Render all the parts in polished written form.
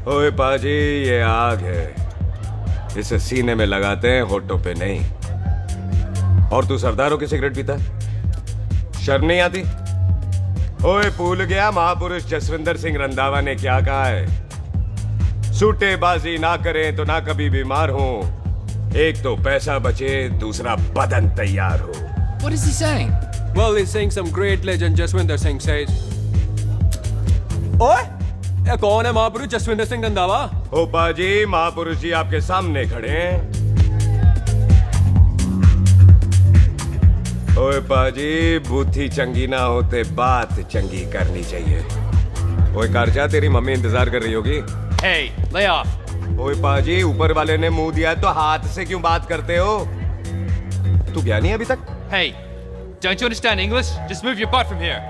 ओए पाजी, ये आग है, इसे सीने में लगाते हैं, होठों पे नहीं। और तू सरदारों की सिगरेट पीता है? शर्म नहीं आती? ओए भूल गया महापुरुष जसविंदर सिंह रंधावा ने क्या कहा है? सूटेबाजी ना करें तो ना कभी बीमार हो। एक तो पैसा बचे, दूसरा बदन तैयार हो। What is he saying? Well, he's saying some great legend Jaswinder Singh says. ओए, ये कौन है महापुरुष जसविंदर सिंह रंधावा? ओ पाजी, महापुरुष जी आपके सामने खड़े हैं। ओए पाजी, बुद्धि चंगी ना होते बात चंगी करनी चाहिए। ओए कारचा, तेरी मम्मी इंतजार कर रही होगी। Hey, lay off. ओए पाजी, ऊपर वाले ने मुंह दिया है तो हाथ से क्यों बात करते हो? तू गया नहीं अभी तक? Hey, don't you understand English? Just move your butt from here.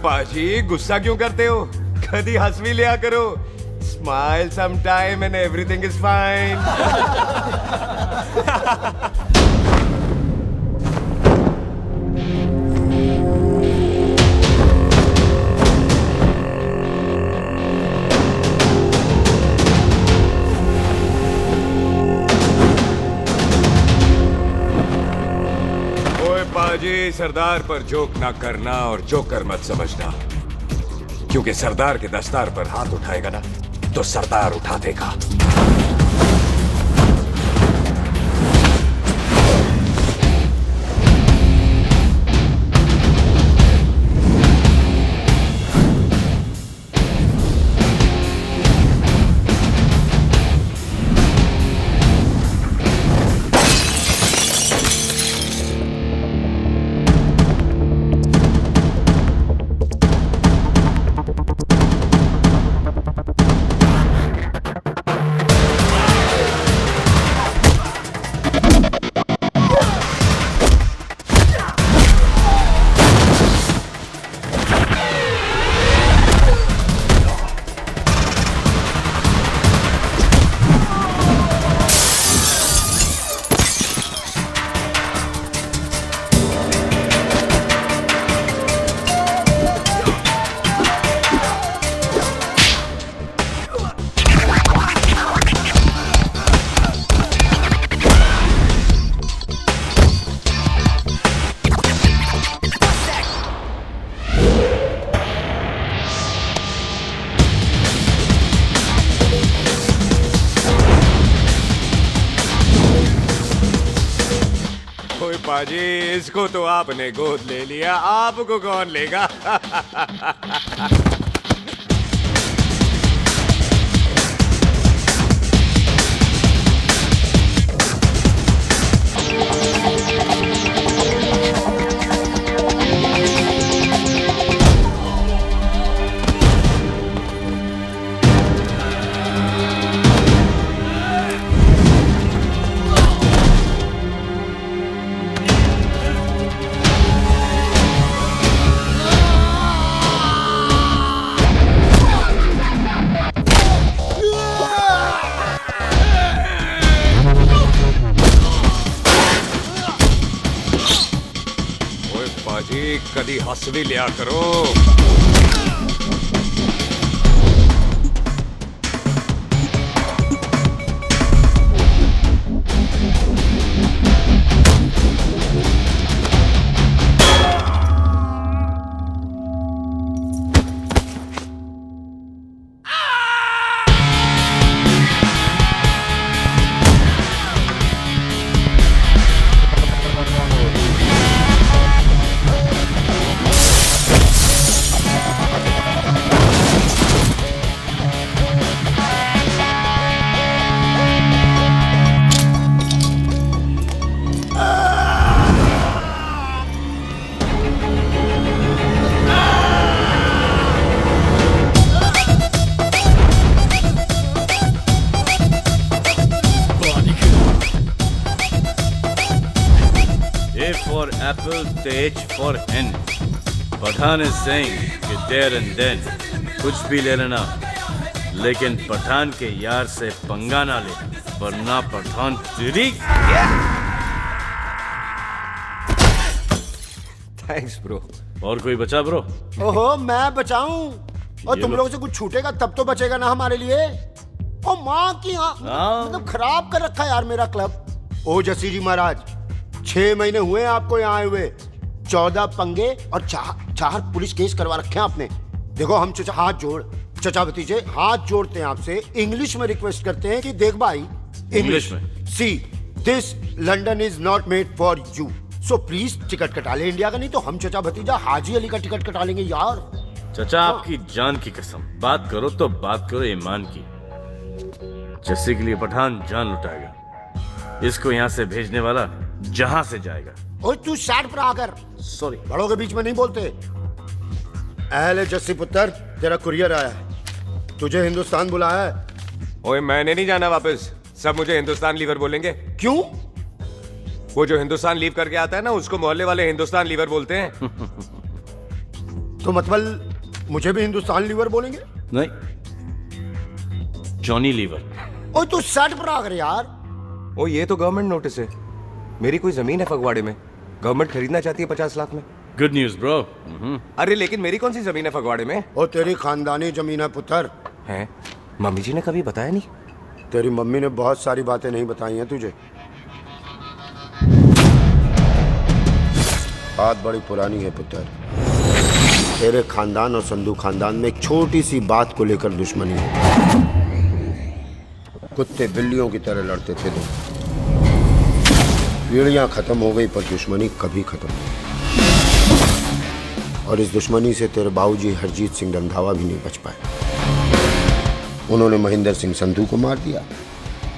पाजी, गुस्सा क्यों करते हो? कभी हंस भी लिया करो। Smile sometime and everything is fine. पाजी, सरदार पर जोक ना करना और जोकर मत समझना, क्योंकि सरदार के दस्तार पर हाथ उठाएगा ना तो सरदार उठा देगा। पाजी, इसको तो आपने गोद ले लिया, आपको कौन लेगा? कदी हंस भी लिया करो। For apple, the H for hen. Pathan is saying कि there and then कुछ भी ले लेना, लेकिन पठान के यार से पंगा ना ले, वरना पठान तेरी। Thanks bro. और कोई बचा ब्रो? ओहो, मैं बचाऊं? और तुम लोगों से कुछ छूटेगा तब तो बचेगा ना हमारे लिए। ओ माँ की मतलब खराब कर रखा है यार मेरा क्लब। ओ जसी जी महाराज, 6 महीने हुए आपको यहाँ आए हुए, 14 पंगे और 4 पुलिस केस करवा रखे हैं आपने। देखो हम चचा भतीजे हाथ जोड़ते हैं आपसे, इंग्लिश में रिक्वेस्ट करते हैं कि देख भाई, इंग्लिश में see this London is not made for you, so please ticket कटा ले इंडिया का, नहीं तो हम चचा भतीजा हाजी अली का टिकट कटा लेंगे यार। चचा आपकी जान की कसम, बात करो तो बात करो ईमान की। जस्सी के लिए पठान जान लुटाएगा, इसको यहाँ से भेजने वाला जहां से जाएगा। ओए तू साइड पर आकर, सॉरी बड़ों के बीच में नहीं बोलते। अहले जस्सी पुत्र, तेरा कुरियर आया है, तुझे हिंदुस्तान बुलाया है। ओए मैंने नहीं जाना वापस, सब मुझे हिंदुस्तान लीवर बोलेंगे। क्यों? वो जो हिंदुस्तान लीव करके आता है ना, उसको मोहल्ले वाले हिंदुस्तान लीवर बोलते हैं। तो मतलब मुझे भी हिंदुस्तान लीवर बोलेंगे? नहीं, जॉनी लीवर। ओए तू साइड पर आकर यार। ओ ये तो गवर्नमेंट नोटिस है, मेरी कोई जमीन है फगवाड़े में, गवर्नमेंट खरीदना चाहती है 50 लाख में। Good news bro. अरे लेकिन मेरी कौन सी जमीन है फगवाड़े में? ओ तेरी खानदानी जमीन है पुत्र। है? मम्मी जी ने कभी बताया नहीं। तेरी मम्मी ने बहुत सारी बातें नहीं बताई हैं तुझे। बात बड़ी पुरानी है पुत्र, तेरे खानदान और संधू खानदान में एक छोटी सी बात को लेकर दुश्मनी है। कुत्ते बिल्लियों की तरह लड़ते थे तुम, पीढ़ियां खत्म हो गई पर दुश्मनी कभी खत्म नहीं। और इस दुश्मनी से तेरे बाबूजी हरजीत सिंह रंधावा भी नहीं बच पाए। उन्होंने महेंद्र सिंह संधू को मार दिया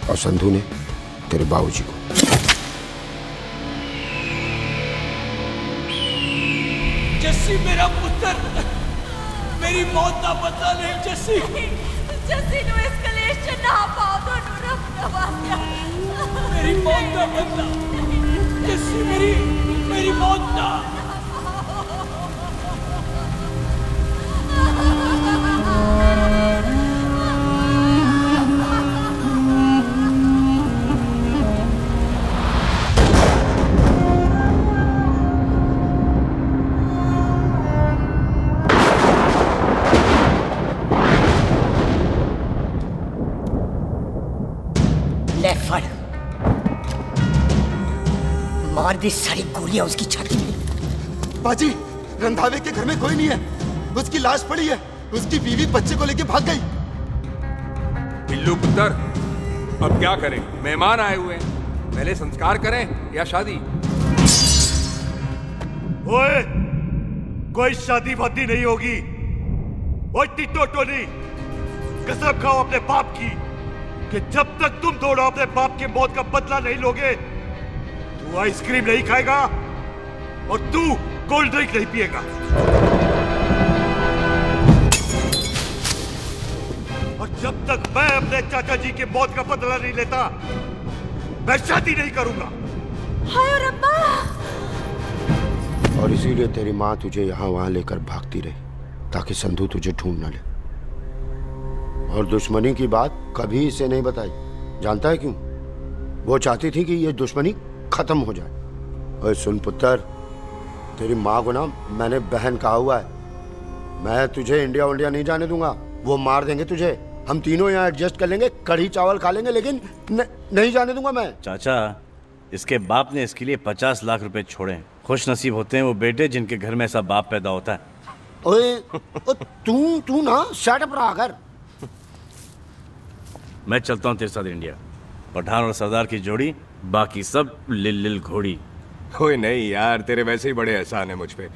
और संधू ने तेरे बाबूजी को। जस्सी मेरा पुत्र, मेरी मौत का बदला ले जस्सी। जस्सी नु इस कलेश च ना पाओ, दोनों रब नवाज़िया। मेरी मौत का बदला जस्सी, मेरी मौत का। मार दी सारी गोलियां उसकी छाती में। बाजी, रंधावे के घर में कोई नहीं है, उसकी लाश पड़ी है, उसकी बीवी बच्चे को लेके भाग गई। बिल्लू पुत्र, अब क्या करें? मेहमान आए हुए हैं, पहले संस्कार करें या शादी? ओए, कोई शादी वादी नहीं होगी। ओए टिट्टो टोनी, कसम खाओ अपने बाप की कि जब तक तुम दोनों अपने बाप के मौत का बदला नहीं लोगे, तू आइसक्रीम नहीं खाएगा और तू कोल्ड ड्रिंक नहीं पिएगा। और जब तक मैं अपने चाचा जी के मौत का बदला नहीं लेता, मैं शादी नहीं करूंगा। हाय रब्बा! और इसीलिए तेरी माँ तुझे यहाँ वहां लेकर भागती रही, ताकि संधू तुझे ढूंढ न ले। और दुश्मनी की बात कभी इसे नहीं बताई, जानता है क्यों? वो चाहती थी कि ये दुश्मनी खत्म हो जाए। ओए सुन पुत्र, तेरी माँ को ना मैंने बहन कहा हुआ है, मैं तुझे इंडिया नहीं जाने दूंगा। वो मार देंगे तुझे, हम तीनों यहाँ एडजस्ट कर लेंगे, कढ़ी चावल खा लेंगे, लेकिन नहीं जाने दूंगा मैं। चाचा, इसके बाप ने इसके लिए 50 लाख रुपए छोड़े। खुश नसीब होते हैं वो बेटे जिनके घर में ऐसा बाप पैदा होता है। ओए तू ना शट अप रहा कर। मैं चलता हूँ तेरे साथ इंडिया। पठान और सरदार की जोड़ी, बाकी सब लिल घोड़ी। ओए नहीं यार, तेरे वैसे ही बड़े एहसान है मुझ पे।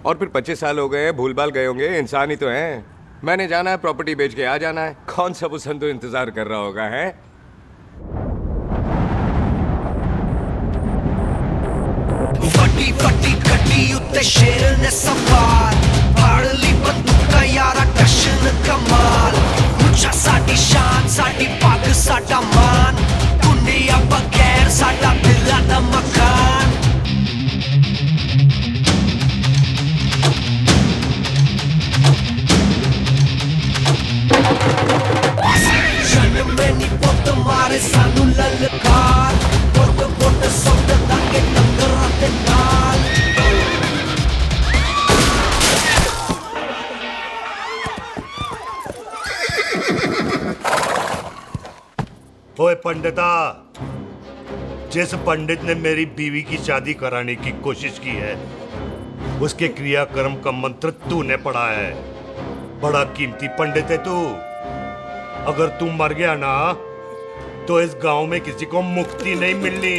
और फिर 25 साल हो गए, भूल भाल गए होंगे, इंसान ही तो हैं। मैंने जाना है, प्रॉपर्टी बेच के आ जाना है। कौन सा वो संधू इंतजार कर रहा होगा? है फटी फटी कटी उत्ते शेर ने सवार, फाड़ ली बंदूक का यारा टशन कमाल। मुझा साडी शान, साडी पग, साडा मान, दुनिया बगैर साडा दिला दा मकान। जन्म में नी पुत मारे सानू ललकार, पुट पुट सुट ताके डंगर ते नाल। ओए पंडिता, जिस पंडित ने मेरी बीवी की शादी कराने की कोशिश की है, उसके क्रियाकर्म का मंत्र तूने पढ़ा है। बड़ा कीमती पंडित है तू। अगर तू मर गया ना तो इस गांव में किसी को मुक्ति नहीं मिलनी।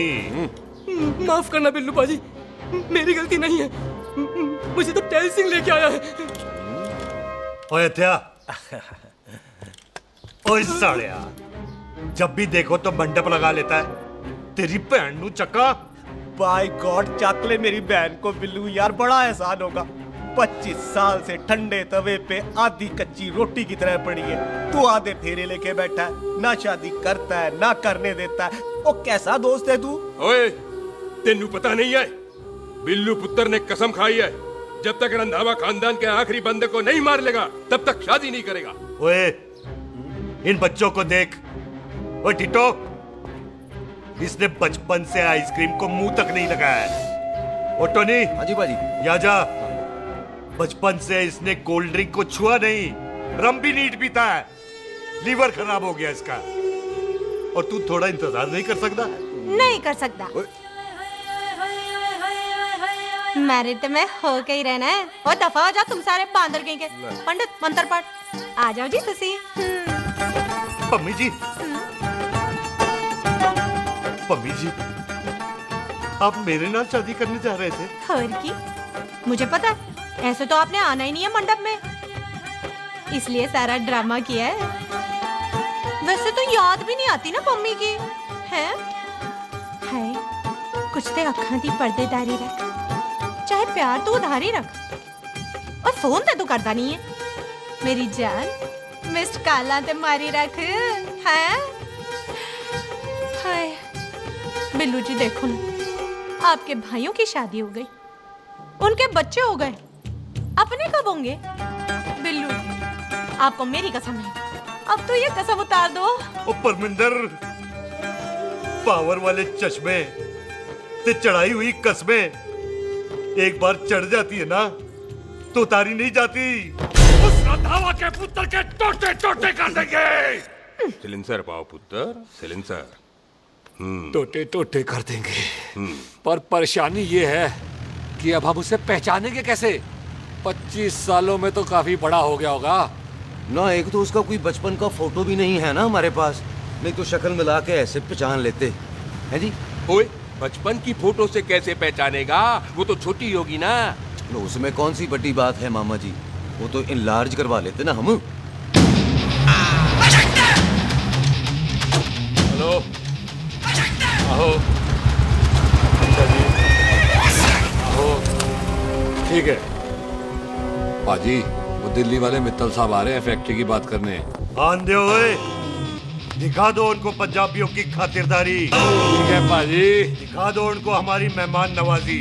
माफ करना बिल्लू बाजी, मेरी गलती नहीं है। मुझे तो टेल सिंह लेके आया है। ओए हत्या, ओए सालिया, जब भी देखो तो मंडप लगा लेता है। तेरी भैन नू चक्का। बाय गॉड, चक ले मेरी बहन को बिल्लू यार, बड़ा एहसान होगा। 25 साल से ठंडे तवे पे आधी कच्ची रोटी की तरह पड़ी है। तू आधे फेरे लेके बैठा है, ना शादी करता है ना करने देता है। ओ कैसा दोस्त है तू? ओए, तेनू पता नहीं है, बिल्लू पुत्र ने कसम खाई है, जब तक रंधावा खानदान के आखिरी बंदे को नहीं मार लेगा तब तक शादी नहीं करेगा। ओए, इन बच्चों को देख। ओए टिटो, इसने बचपन से आइसक्रीम को मुंह तक नहीं लगाया है। ओ टोनी, हाँ जी बाजी, या जा। बचपन से इसने कोल्ड ड्रिंक को छुआ नहीं, रम भी नीट पीता है। लीवर खराब हो गया इसका। और तू थोड़ा इंतजार नहीं कर सकता? नहीं कर सकता। मैरिड में हो के ही रहना है। और दफा हो जाओ तुम सारे बांदर कहीं के। पंडित मंत्र पढ़। आ जाओ जी तुसी। पम्मी जी, पम्मी जी, आप मेरे नाल शादी करने जा रहे थे? और की मुझे पता है, ऐसे तो आपने आना ही नहीं है मंडप में, इसलिए सारा ड्रामा किया है। वैसे तो याद भी नहीं आती ना मम्मी की है। कुछ ते अखां दी पर्देदारी रख, चाहे प्यार तू उधारी रख, और फोन ते तू करता नहीं है। मेरी जान मिस्ड काला ते मारी रख है। हाय बिल्लू जी, देखो ना, आपके भाइयों की शादी हो गई, उनके बच्चे हो गए, अपने कब होंगे? बिल्लू आपको मेरी कसम है, अब तो ये कसम उतार दो। ओ परमिंदर, पावर वाले चश्मे ते चढ़ाई हुई कस्में एक बार चढ़ जाती है ना तो उतारी नहीं जाती। उस रंधावा के पुत्र के टोटे टोटे कर देंगे। सिलेंसर पाओ पुत्र, सिलेंसर। टोटे टोटे कर देंगे। पर परेशानी ये है कि अब हम उसे पहचानेंगे कैसे? 25 सालों में तो काफी बड़ा हो गया होगा ना। एक तो उसका कोई बचपन का फोटो भी नहीं है ना हमारे पास, नहीं तो शक्ल मिला के ऐसे पहचान लेते हैं जी। ओए, बचपन की फोटो से कैसे पहचानेगा? वो तो छोटी होगी ना। लो, उसमें कौन सी बड़ी बात है मामा जी, वो तो इनलार्ज करवा लेते ना हम। हेलो, आओ। आओ, ठीक है पाजी, वो दिल्ली वाले मित्तल साहब आ रहे हैं फैक्ट्री की बात करने। आन दे ओए, दिखा दो उनको पंजाबियों की खातिरदारी। ठीक है पाजी, दिखा दो उनको हमारी मेहमान नवाजी।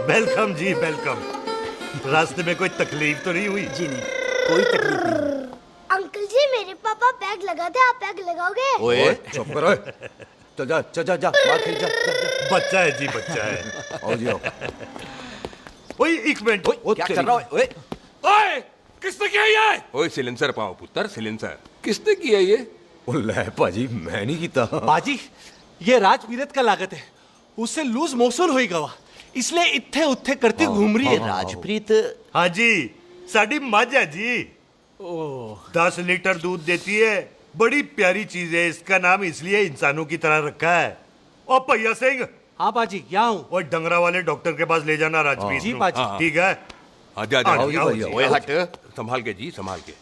वेलकम जी, वेलकम। रास्ते में कोई तकलीफ तो नहीं हुई? जी नहीं, कोई तकलीफ नहीं। अंकल जी, मेरे पापा बैग लगाते, आप बैग लगाओगे? ओए चुप करो। चल जा चल जा जा, बाहर खेल जा, जा, जा। बच्चा है जी, बच्चा है। आओ जी आओ। ओए एक मिनट, क्या कर रहा है? ओए ओए, किसने किया ये? ओए सिलेंसर पाओ पुत्र, सिलेंसर। किसने किया ये? ले पाजी, मैं नहीं कीता। बाजी, ये राजपीरत का लागत है, उससे लूज मोशन हुई गवा, इसलिए इत्थे उत्थे करती घूम रही है। राजप्रीत? हाँ जी, साडी मझ है जी। 10 लीटर दूध देती है, बड़ी प्यारी चीज है। इसका नाम इसलिए इंसानों की तरह रखा है। और भैया सिंह। हाँ बाजी, यहाँ हूँ। और डंगरा वाले डॉक्टर के पास ले जाना राजपीत। जी बाजी। ठीक है। आजा आजा। ओए हट, संभाल के जी, संभाल के।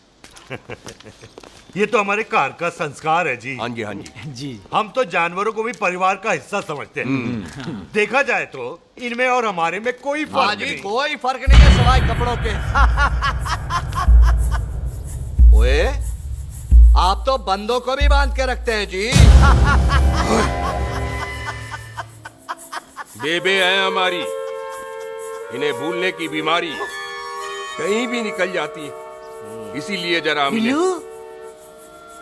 ये तो हमारे घर का संस्कार है जी। हाँ जी, हाँ जी। जी। हम तो जानवरों को भी परिवार का हिस्सा समझते हैं। देखा जाए तो इनमें और हमारे में कोई फर्क नहीं। कोई फर्क नहीं है सिवाय कपड़ों के। ओए, आप तो बंदों को भी बांध के रखते हैं जी। बेबे है हमारी, इन्हें भूलने की बीमारी कहीं भी निकल जाती है, इसीलिए जरा बिल्लू,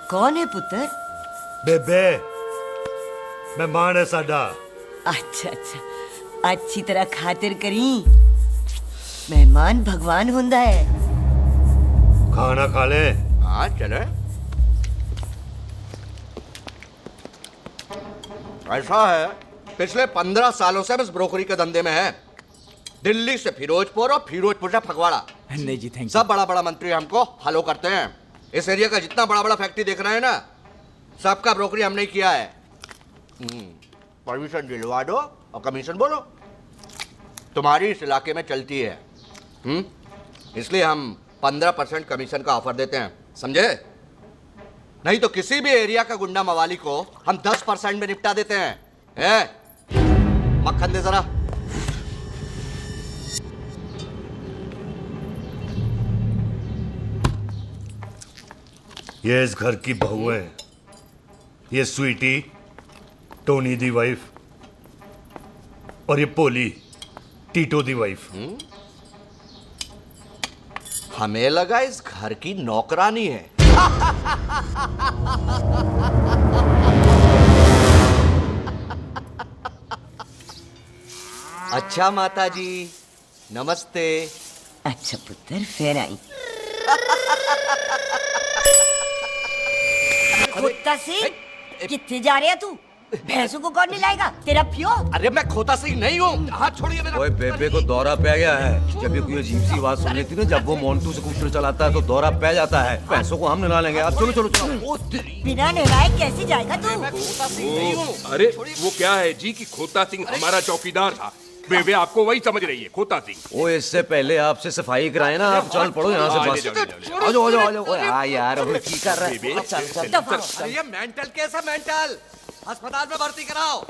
कौन है पुत्र? बेबे, मेहमान है साडा। अच्छा अच्छा, अच्छी तरह खातिर करी। मेहमान भगवान हुंदा है। खाना खा ले। हाँ चले। ऐसा है, पिछले 15 सालों से हम इस ब्रोकरी के धंधे में हैं। दिल्ली से फिरोजपुर और फिरोजपुर से फगवाड़ा। नहीं जी थैंक यू। सब बड़ा बड़ा मंत्री हमको फॉलो करते हैं। इस एरिया का जितना बड़ा बड़ा फैक्ट्री देख रहे हैं ना, सबका ब्रोकरी हमने किया है। परमिशन दिलवा दो और कमीशन बोलो। तुम्हारी इस इलाके में चलती है। इसलिए हम 15% कमीशन का ऑफर देते हैं, समझे? नहीं तो किसी भी एरिया का गुंडा मवाली को हम 10% में निपटा देते हैं। मक्खन दे जरा। ये इस घर की बहू है। ये स्वीटी, टोनी दी वाइफ, और ये पोली, टीटो दी वाइफ। हमें लगा इस घर की नौकरानी है। अच्छा माता जी, नमस्ते। अच्छा पुत्र, फिर आई। खोता सिंह, कितने जा रहे है तू? भैंसों को कौन निलाएगा? तेरा प्यो? अरे मैं खोता सिंह नहीं हूँ। हाथ छोड़िए मेरा। ओए बेबे को दौरा पै गया है। जब भी कोई अजीब सी आवाज सुन लेती ना, जब वो मोन्टू स्कूटर चलाता है तो दौरा पै जाता है। पैसों को हम निला लेंगे। अब चलो चलो चलो। बिना नहलाए कैसे जाएगा तू? अरे वो क्या है जी कि खोता सिंह हमारा चौकीदार था। बेबे आपको वही समझ रही है, खोता सिंह। ओ इससे पहले आपसे सफाई कराए ना, आप चल पड़ो यहाँ से। बस आ जाओ आ जाओ आ जाओ। हाँ यार, अब की कर रहा है? अरे ये मेंटल केस है, मेंटल। अस्पताल में भर्ती कराओ।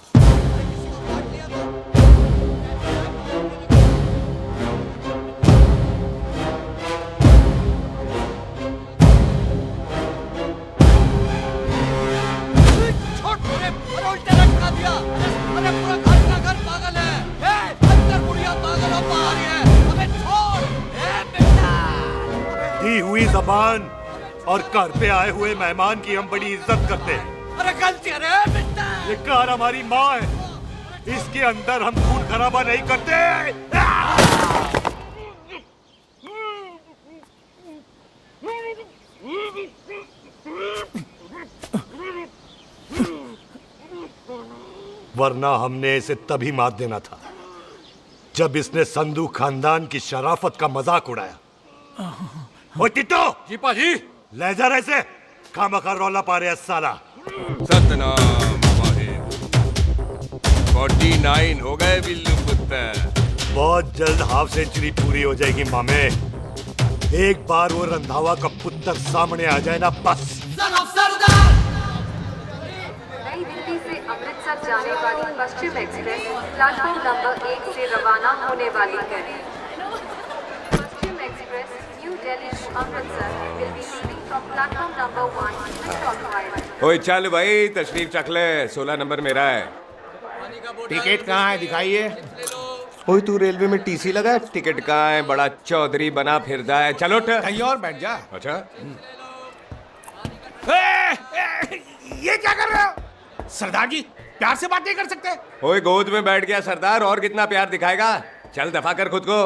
दी हुई जबान और घर पे आए हुए मेहमान की हम बड़ी इज्जत करते हैं। अरे गलती है बेटा। ये कार हमारी माँ है, इसके अंदर हम खून खराबा नहीं करते। वरना हमने इसे तभी मार देना था जब इसने संधू खानदान की शराफत का मजाक उड़ाया। ओ टिट्टो जी पाजी, ले जा रहे से खामखा रौला पा रहे साला। सतनाम 49 हो गए बिल्लू पुत्र। बहुत जल्द हाफ सेंचुरी पूरी हो जाएगी मामे। एक बार वो रंधावा का पुत्र सामने आ जाए ना, बस। नई दिल्ली से अमृतसर जाने वाली पश्चिम एक्सप्रेस प्लेटफॉर्म नंबर 1 से रवाना होने वाली है। Paschim express new Delhi to Amritsar will be leaving from platform number 1 switch ओए चल भाई, तशरीफ चख ले। 16 नंबर मेरा है। टिकट कहाँ है, दिखाइए। ओए तू रेलवे में टीसी लगा है? टिकट कहाँ है? बड़ा चौधरी बना फिरदा है। चलो कहीं और बैठ जा। अच्छा ये क्या कर रहे हो? सरदार जी, प्यार से बात नहीं कर सकते? ओए गोद में बैठ गया सरदार, और कितना प्यार दिखाएगा? चल दफा कर खुद को।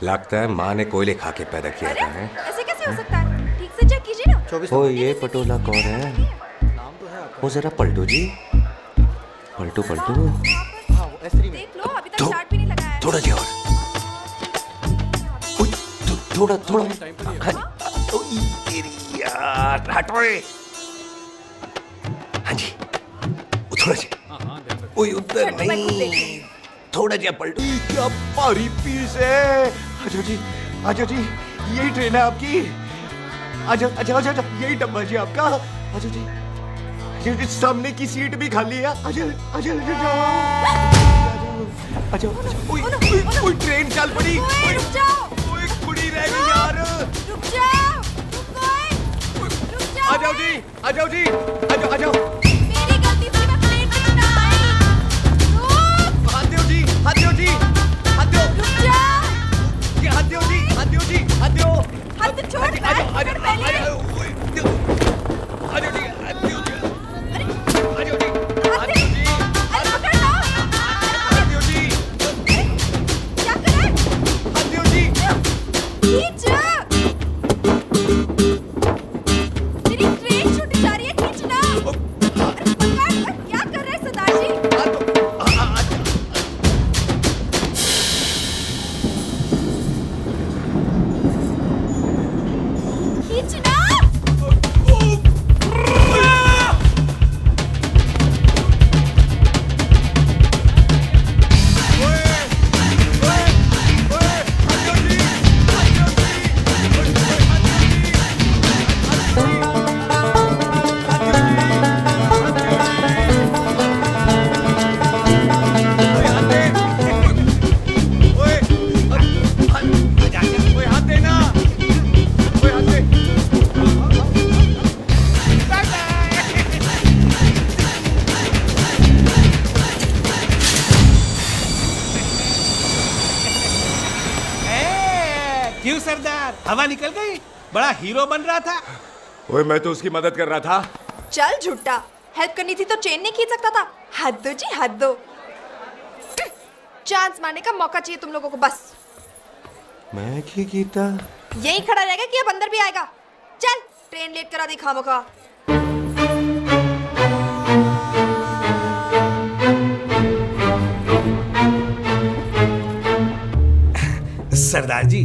लगता है माँ ने कोयले खा के पैदा किया था। ऐसे कैसे हो सकता है? ठीक से चेक कीजिए ना। ओ ये पटोला कौन है? वो जरा पलटू जी, पलटू पलटू। देख लो, अभी तक चार्ट भी नहीं लगा है। थोड़ा जी और। थोड़ा थोड़ा। यार हटो। हाँ जी, थोड़ा जी। ओए उधर नहीं, थोड़ा जी पलटू। क्या भारी पीस है। आजो जी, आजो जी, यही ट्रेन है आपकी। आजो आजो आजो, यही डब्बा जी आपका। आजो जी, जी सामने की सीट भी खाली है। आजो आजो आजो। ओए ट्रेन चल पड़ी। रुक जाओ। ओए कुड़ी रह गई यार। रुक जाओ। आ जाओ जी, आ जाओ जी, आ जाओ आ जाओ। मेरी गलती से मैं प्लेन में ना आई। हाथ दो जी, हाथ दो जी, हाथ दो। रुक जाओ। ये हाथ दो जी, हाथ दो जी, हाथ दो। हाथ छोड़। आ जाओ आ जाओ आ जाओ। आ जाओ जी, हाथ दो जी। क्यों सरदार, हवा निकल गई? बड़ा हीरो बन रहा था। ओए मैं तो उसकी मदद कर रहा था। चल झूठा, हेल्प करनी थी तो चेन नहीं खींच सकता था। हद दो जी, हद दो। चांस मारने का मौका चाहिए तुम लोगों को बस। मैं की कीता यही खड़ा रहेगा कि अब अंदर भी आएगा? चल ट्रेन लेट करा दी खामोखा। सरदार जी,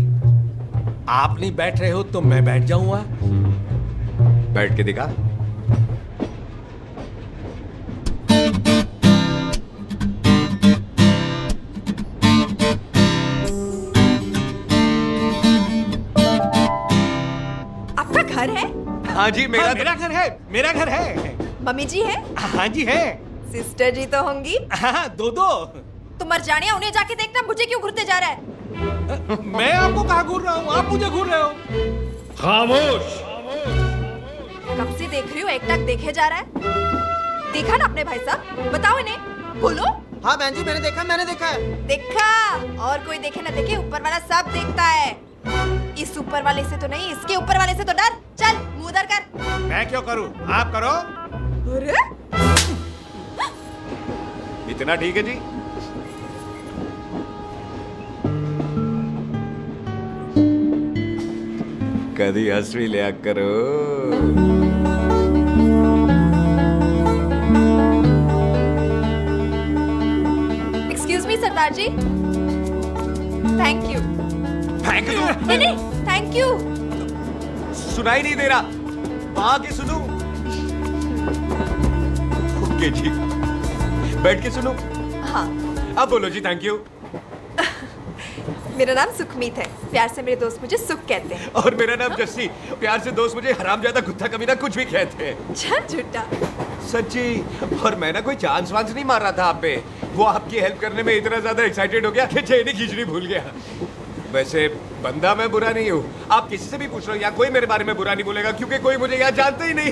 आप नहीं बैठ रहे हो तो मैं बैठ जाऊंगा। बैठ के दिखा। आपका घर है? हाँ जी, मेरा मेरा घर है, मेरा घर है। मम्मी जी है? हाँ जी है। सिस्टर जी तो होंगी? हाँ, दो। तुम मर जाने, उन्हें जाके देखना मुझे क्यों घूरते जा रहा है। मैं आपको कहाँ घूर रहा हूँ, आप मुझे घूर रहे हो। खामोश। कब से देख रही हो, एक टक देखे जा रहा है। देखा ना अपने भाई साहब, बताओ इन्हें, बोलो। हाँ बहन जी, मैंने देखा है। देखा, और कोई देखे ना देखे, ऊपर वाला सब देखता है। इस ऊपर वाले से तो नहीं, इसके ऊपर वाले से तो डर। चल मुंह उधर कर। मैं क्यों करूँ, आप करो। अरे इतना ठीक है जी। कभी हंसवी लिया करो। Excuse me Sardar ji. Thank you. Thank you? नहीं, थैंक यू। सुनाई नहीं दे रहा, वहां के सुनूं? ओके जी, बैठ के सुनूं? हाँ। अब बोलो जी थैंक यू। मेरा नाम सुखमीत है, प्यार से मेरे दोस्त मुझे सुख कहते हैं। और मेरा नाम जस्सी, प्यार से दोस्त मुझे हरामजादा, कुत्ता कमीना कुछ भी कहते हैं। चल झूठा। सच्ची, और मैं ना कोई चांस वांस नहीं मार रहा था आप पे। वो आपकी हेल्प करने में इतना ज्यादा एक्साइटेड हो गया कि चेन ही खींचनी भूल गया। वैसे बंदा मैं बुरा नहीं हूँ, आप किसी से भी पूछ लो, यहाँ कोई मेरे बारे में बुरा नहीं बोलेगा क्योंकि कोई मुझे यहाँ जानता ही नहीं।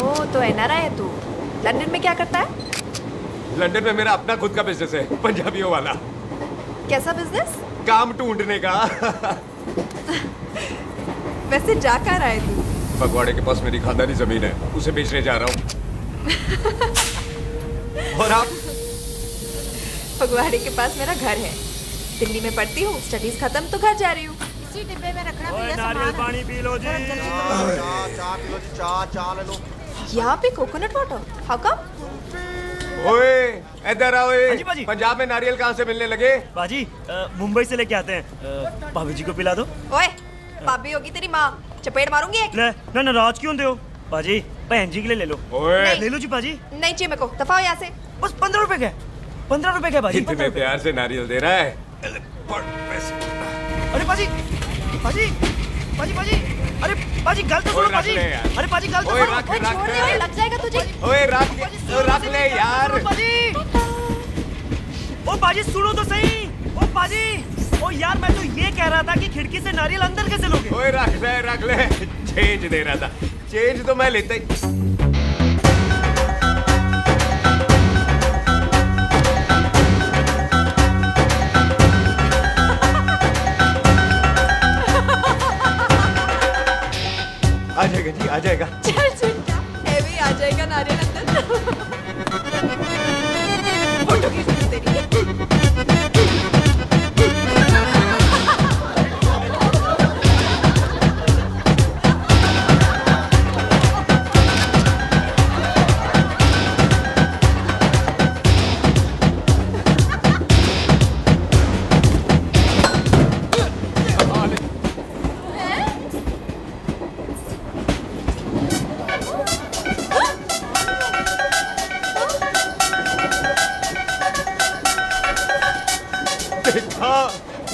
ओ तो एनआरआई है तू। लंदन में क्या करता है? लंदन में मेरा अपना खुद का बिजनेस है, पंजाबियों वाला। कैसा बिजनेस? काम ढूंढने का। वैसे जा कहाँ रहा है तू? फगवाड़े के पास मेरी खानदानी जमीन है, उसे बेचने जा रहा हूँ। और आप? फगवाड़े के पास मेरा घर है, दिल्ली में पढ़ती हूँ, स्टडीज खत्म तो घर जा रही हूँ। इसी डिब्बे में रखना ओए नारियल पानी पी लो जी। चाय पी लो जी, चाय ले लो। यहाँ पे कोकोनट वाटर? How come? ओए इधर आओ। हाँ जी बाजी। पंजाब में नारियल कहाँ से मिलने लगे? बाजी मुंबई से लेके आते हैं, भाभी जी को पिला दो। ओए भाभी होगी तेरी माँ, चपेट मारूंगी एक। ले ना नाराज क्यों हो बाजी, बहन जी के लिए ले लो। ओए ले लो जी बाजी। नहीं चाहिए मेरे को, दफा हो यहाँ से। बस 15 रुपए का, 15 रुपए का बाजी। इतने प्यार से नारियल दे रहा है। अरे बाजी, बाजी, बाजी, बाजी, अरे बाजी गल तो सुनो बाजी। अरे बाजी गल तो सुनो। ओए छोड़ दे, ओए लग जाएगा तुझे। ओए रख ले यार। बाजी, ओ बाजी सुनो तो सही। ओ बाजी, ओ यार मैं तो ये कह रहा था कि खिड़की से नारियल अंदर कैसे लोगे? ओए रख ले। चेंज दे रहा था, चेंज तो मैं लेता ही। आ जाएगा जी, आ जाएगा। चल चिंता, भी आ जाएगा नारियल अंदर। फोटो खींच तेरी।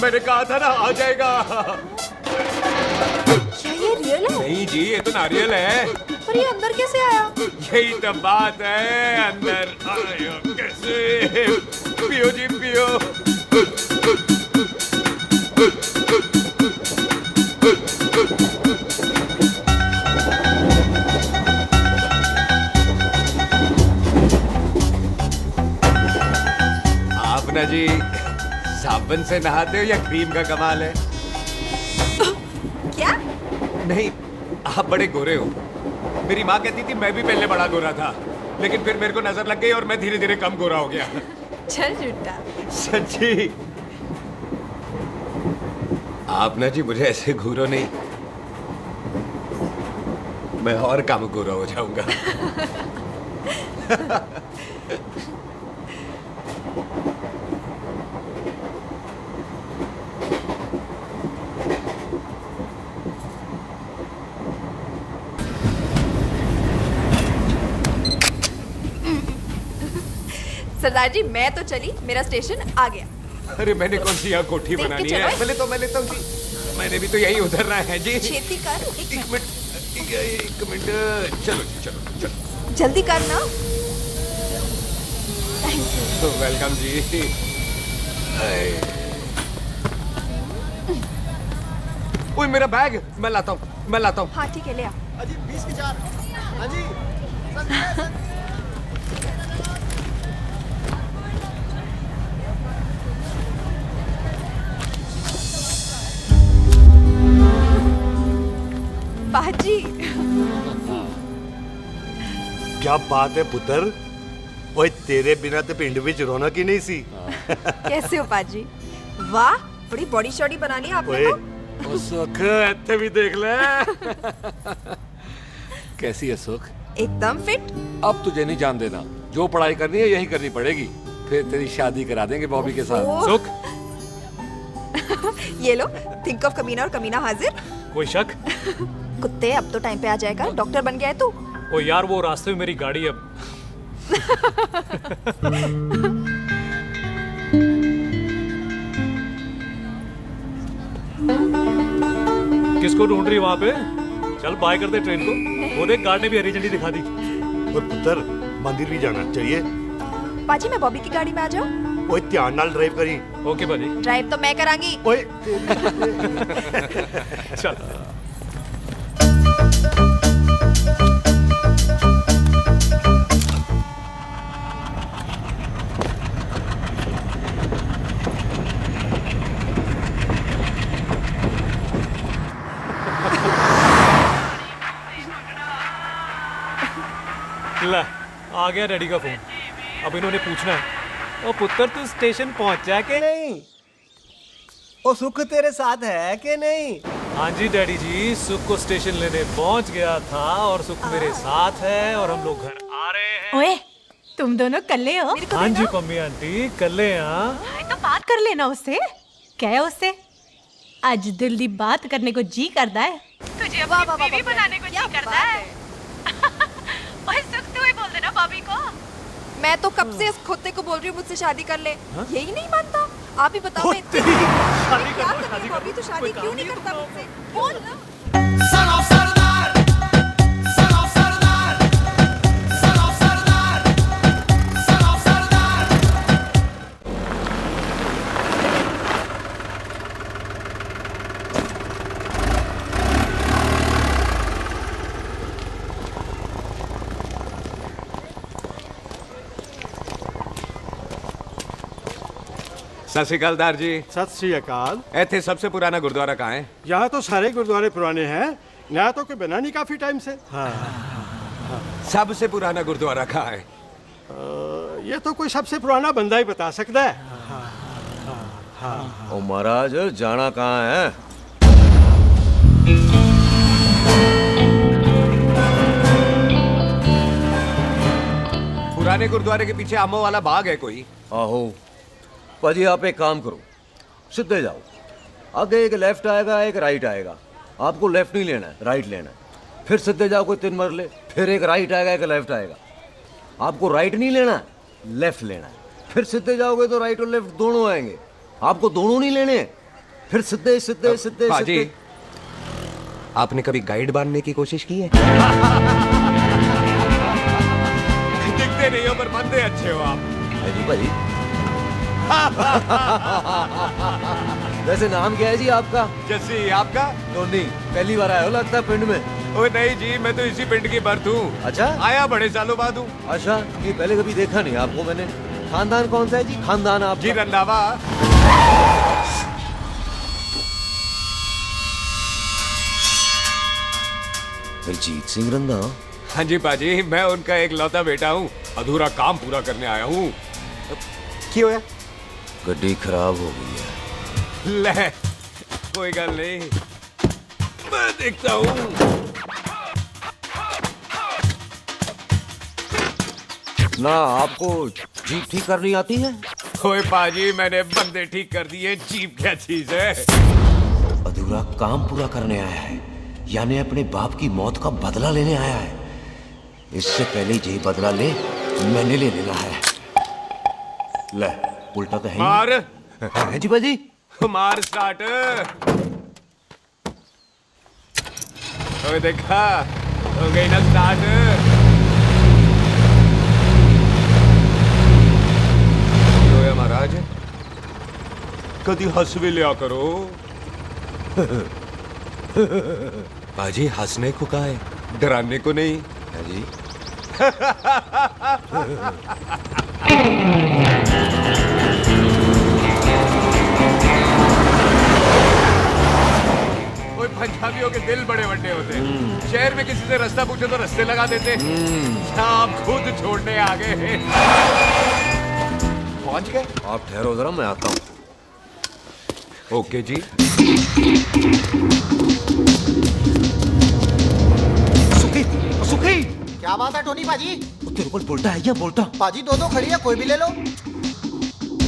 मैंने कहा था ना आ जाएगा। क्या ये रियल है? नहीं जी, ये तो नारियल है। पर ये अंदर कैसे आया? यही तो बात है, अंदर आया कैसे? पियो जी पियो। आप ना जी साबुन से नहाते हो या क्रीम का कमाल है? क्या? नहीं, आप बड़े गोरे हो। मेरी माँ कहती थी मैं भी पहले बड़ा गोरा था, लेकिन फिर मेरे को नजर लग गई और मैं धीरे धीरे कम गोरा हो गया। चल झूठा। सच्ची। आप ना जी मुझे ऐसे घूरो नहीं, मैं और कम गोरा हो जाऊंगा। सरदार जी मैं तो चली, मेरा स्टेशन आ गया। अरे मैंने कौन सी यहाँ कोठी देख के बनानी चलो। है? मैं लेता हूँ जी। मैंने भी तो यही उतरना है जी। छेती कर। एक मिनट। चलो जी, चलो। जल्दी करना। वेलकम जी। ओए मेरा बैग मैं लाता हूँ। हाँ ठीक है, ले आ। अजी 20 की 4। अजी पाजी। क्या बात है पुत्र, ओए तेरे बिना तो पिंड विच रौनक ही नहीं सी। कैसे हो पाजी? वाह, बड़ी बॉडी शॉडी बना ली आपने तो। ओ सुख, इत्थे भी देख ले। कैसी है सुख? एकदम फिट। अब तुझे नहीं जान देना, जो पढ़ाई करनी है यही करनी पड़ेगी, फिर तेरी शादी करा देंगे बॉबी के साथ। सुख, ये लो, थिंक ऑफ कमीना और कमीना हाजिर। कोई शक? कुत्ते, अब तो टाइम पे आ जाएगा। डॉक्टर बन गया है तू। ओ यार, वो रास्ते में मेरी गाड़ी अब। किसको ढूंढ रही वहां पे? चल बाय कर दे ट्रेन को। वो देख, गार्ड ने भी हरी झंडी दिखा दी। ओए पुत्र, मंदिर भी जाना चाहिए। पाजी मैं बॉबी की गाड़ी में आ जाऊं? ओए ध्यान नाल ड्राइव करी। ओके बाजी। ड्राइव तो मैं करांगी। ओए चल। ला, आ गया डैडी का फोन। अब इन्होंने पूछना है, ओ पुत्र तू स्टेशन पहुंचा के नहीं? ओ सुख तेरे साथ है कि नहीं? हाँ जी डैडी जी, सुख को स्टेशन लेने पहुंच गया था और सुख मेरे साथ है और हम लोग घर आ रहे हैं। ओए, तुम दोनों कल्ले हो? हाँ जी पम्मी आंटी, कल्ले। हाँ तो बात कर लेना उससे। क्या है उससे? आज दिल दी बात करने को जी करता है। तुझे अपनी बीवी बनाने को जी करता है। ओए सुख, तू ही बोल देना बॉबी को। मैं तो कब से इस खोते को बोल रही हूँ मुझसे शादी कर ले। यही नहीं मानता। आप ही बताओ। शादी कर लो। बॉबी तो शादी क्यों नहीं करता मुझसे? बोल ना। सत श्री अकाल दार जी। सत श्री अकाल। ऐथे सबसे पुराना गुरुद्वारा कहाँ है? यहाँ तो सारे गुरुद्वारे पुराने हैं, नया तो कोई बना नहीं काफी टाइम से। सबसे पुराना गुरुद्वारा कहाँ है? ये तो कोई सबसे पुराना बंदा ही बता सकता है। ओ महाराज, जाना कहाँ है? पुराने गुरुद्वारे के पीछे आमों वाला बाग है कोई? आहो पाजी, आप एक काम करो, सीधे जाओ। आगे एक लेफ्ट आएगा, एक राइट आएगा। आपको लेफ्ट नहीं लेना है, राइट लेना है। फिर सीधे जाओ कोई 3 मरले, फिर एक राइट आएगा, एक लेफ्ट आएगा। आपको राइट नहीं लेना है, लेफ्ट लेना है। फिर सीधे जाओगे तो राइट और लेफ्ट दोनों आएंगे। आपको दोनों नहीं लेने, फिर सीधे सीधे सीधे पाजी, आपने कभी गाइड बांधने की कोशिश की है? दिखते नहीं हो पर बंदे अच्छे हो आप। जी भाई। वैसे नाम क्या है जी आपका? जस्सी। आपका? टोनी। पहली बार आया हो लगता है पिंड में। ओए नहीं जी, मैं तो इसी पिंड की बर्थ हूँ। अच्छा, आया बड़े सालों बाद हूँ। अच्छा, ये पहले कभी देखा नहीं आपको मैंने। खानदान कौन सा है जी? खानदान आप? जी रंधावा। हरजीत सिंह रंधा। हाँ जी पाजी, मैं उनका एक लौता बेटा हूँ। अधूरा काम पूरा करने आया हूँ। क्यों है? गड्डी खराब हो गई है। ले, कोई गल नहीं, मैं देखता हूँ। ना आपको जीप ठीक करनी आती है? ओए पाजी, मैंने बंदे ठीक कर दिए, जीप क्या चीज है? अधूरा काम पूरा करने आया है, यानी अपने बाप की मौत का बदला लेने आया है। इससे पहले ये बदला ले मैंने ले लेना है। ले, उल्टा तो है ही। मार। है जी बाजी। मार स्टार्ट। ओए देखा, हो गई ना स्टार्ट। तो महाराज, कभी हंस भी लिया करो। पाजी, हंसने को कहा है, डराने को नहीं है जी। कोई पंजाबियों के दिल बड़े बड़े होते हैं। शहर में किसी से रास्ता पूछे तो रास्ते लगा देते। आप खुद छोड़ने आ गए। पहुंच गए? आप ठहरो जरा, मैं आता हूं। ओके जी। सुखी, क्या बात है टोनी पाजी? तेरे को बोलता है या बोलता? पाजी दो खड़ी है, कोई भी ले लो।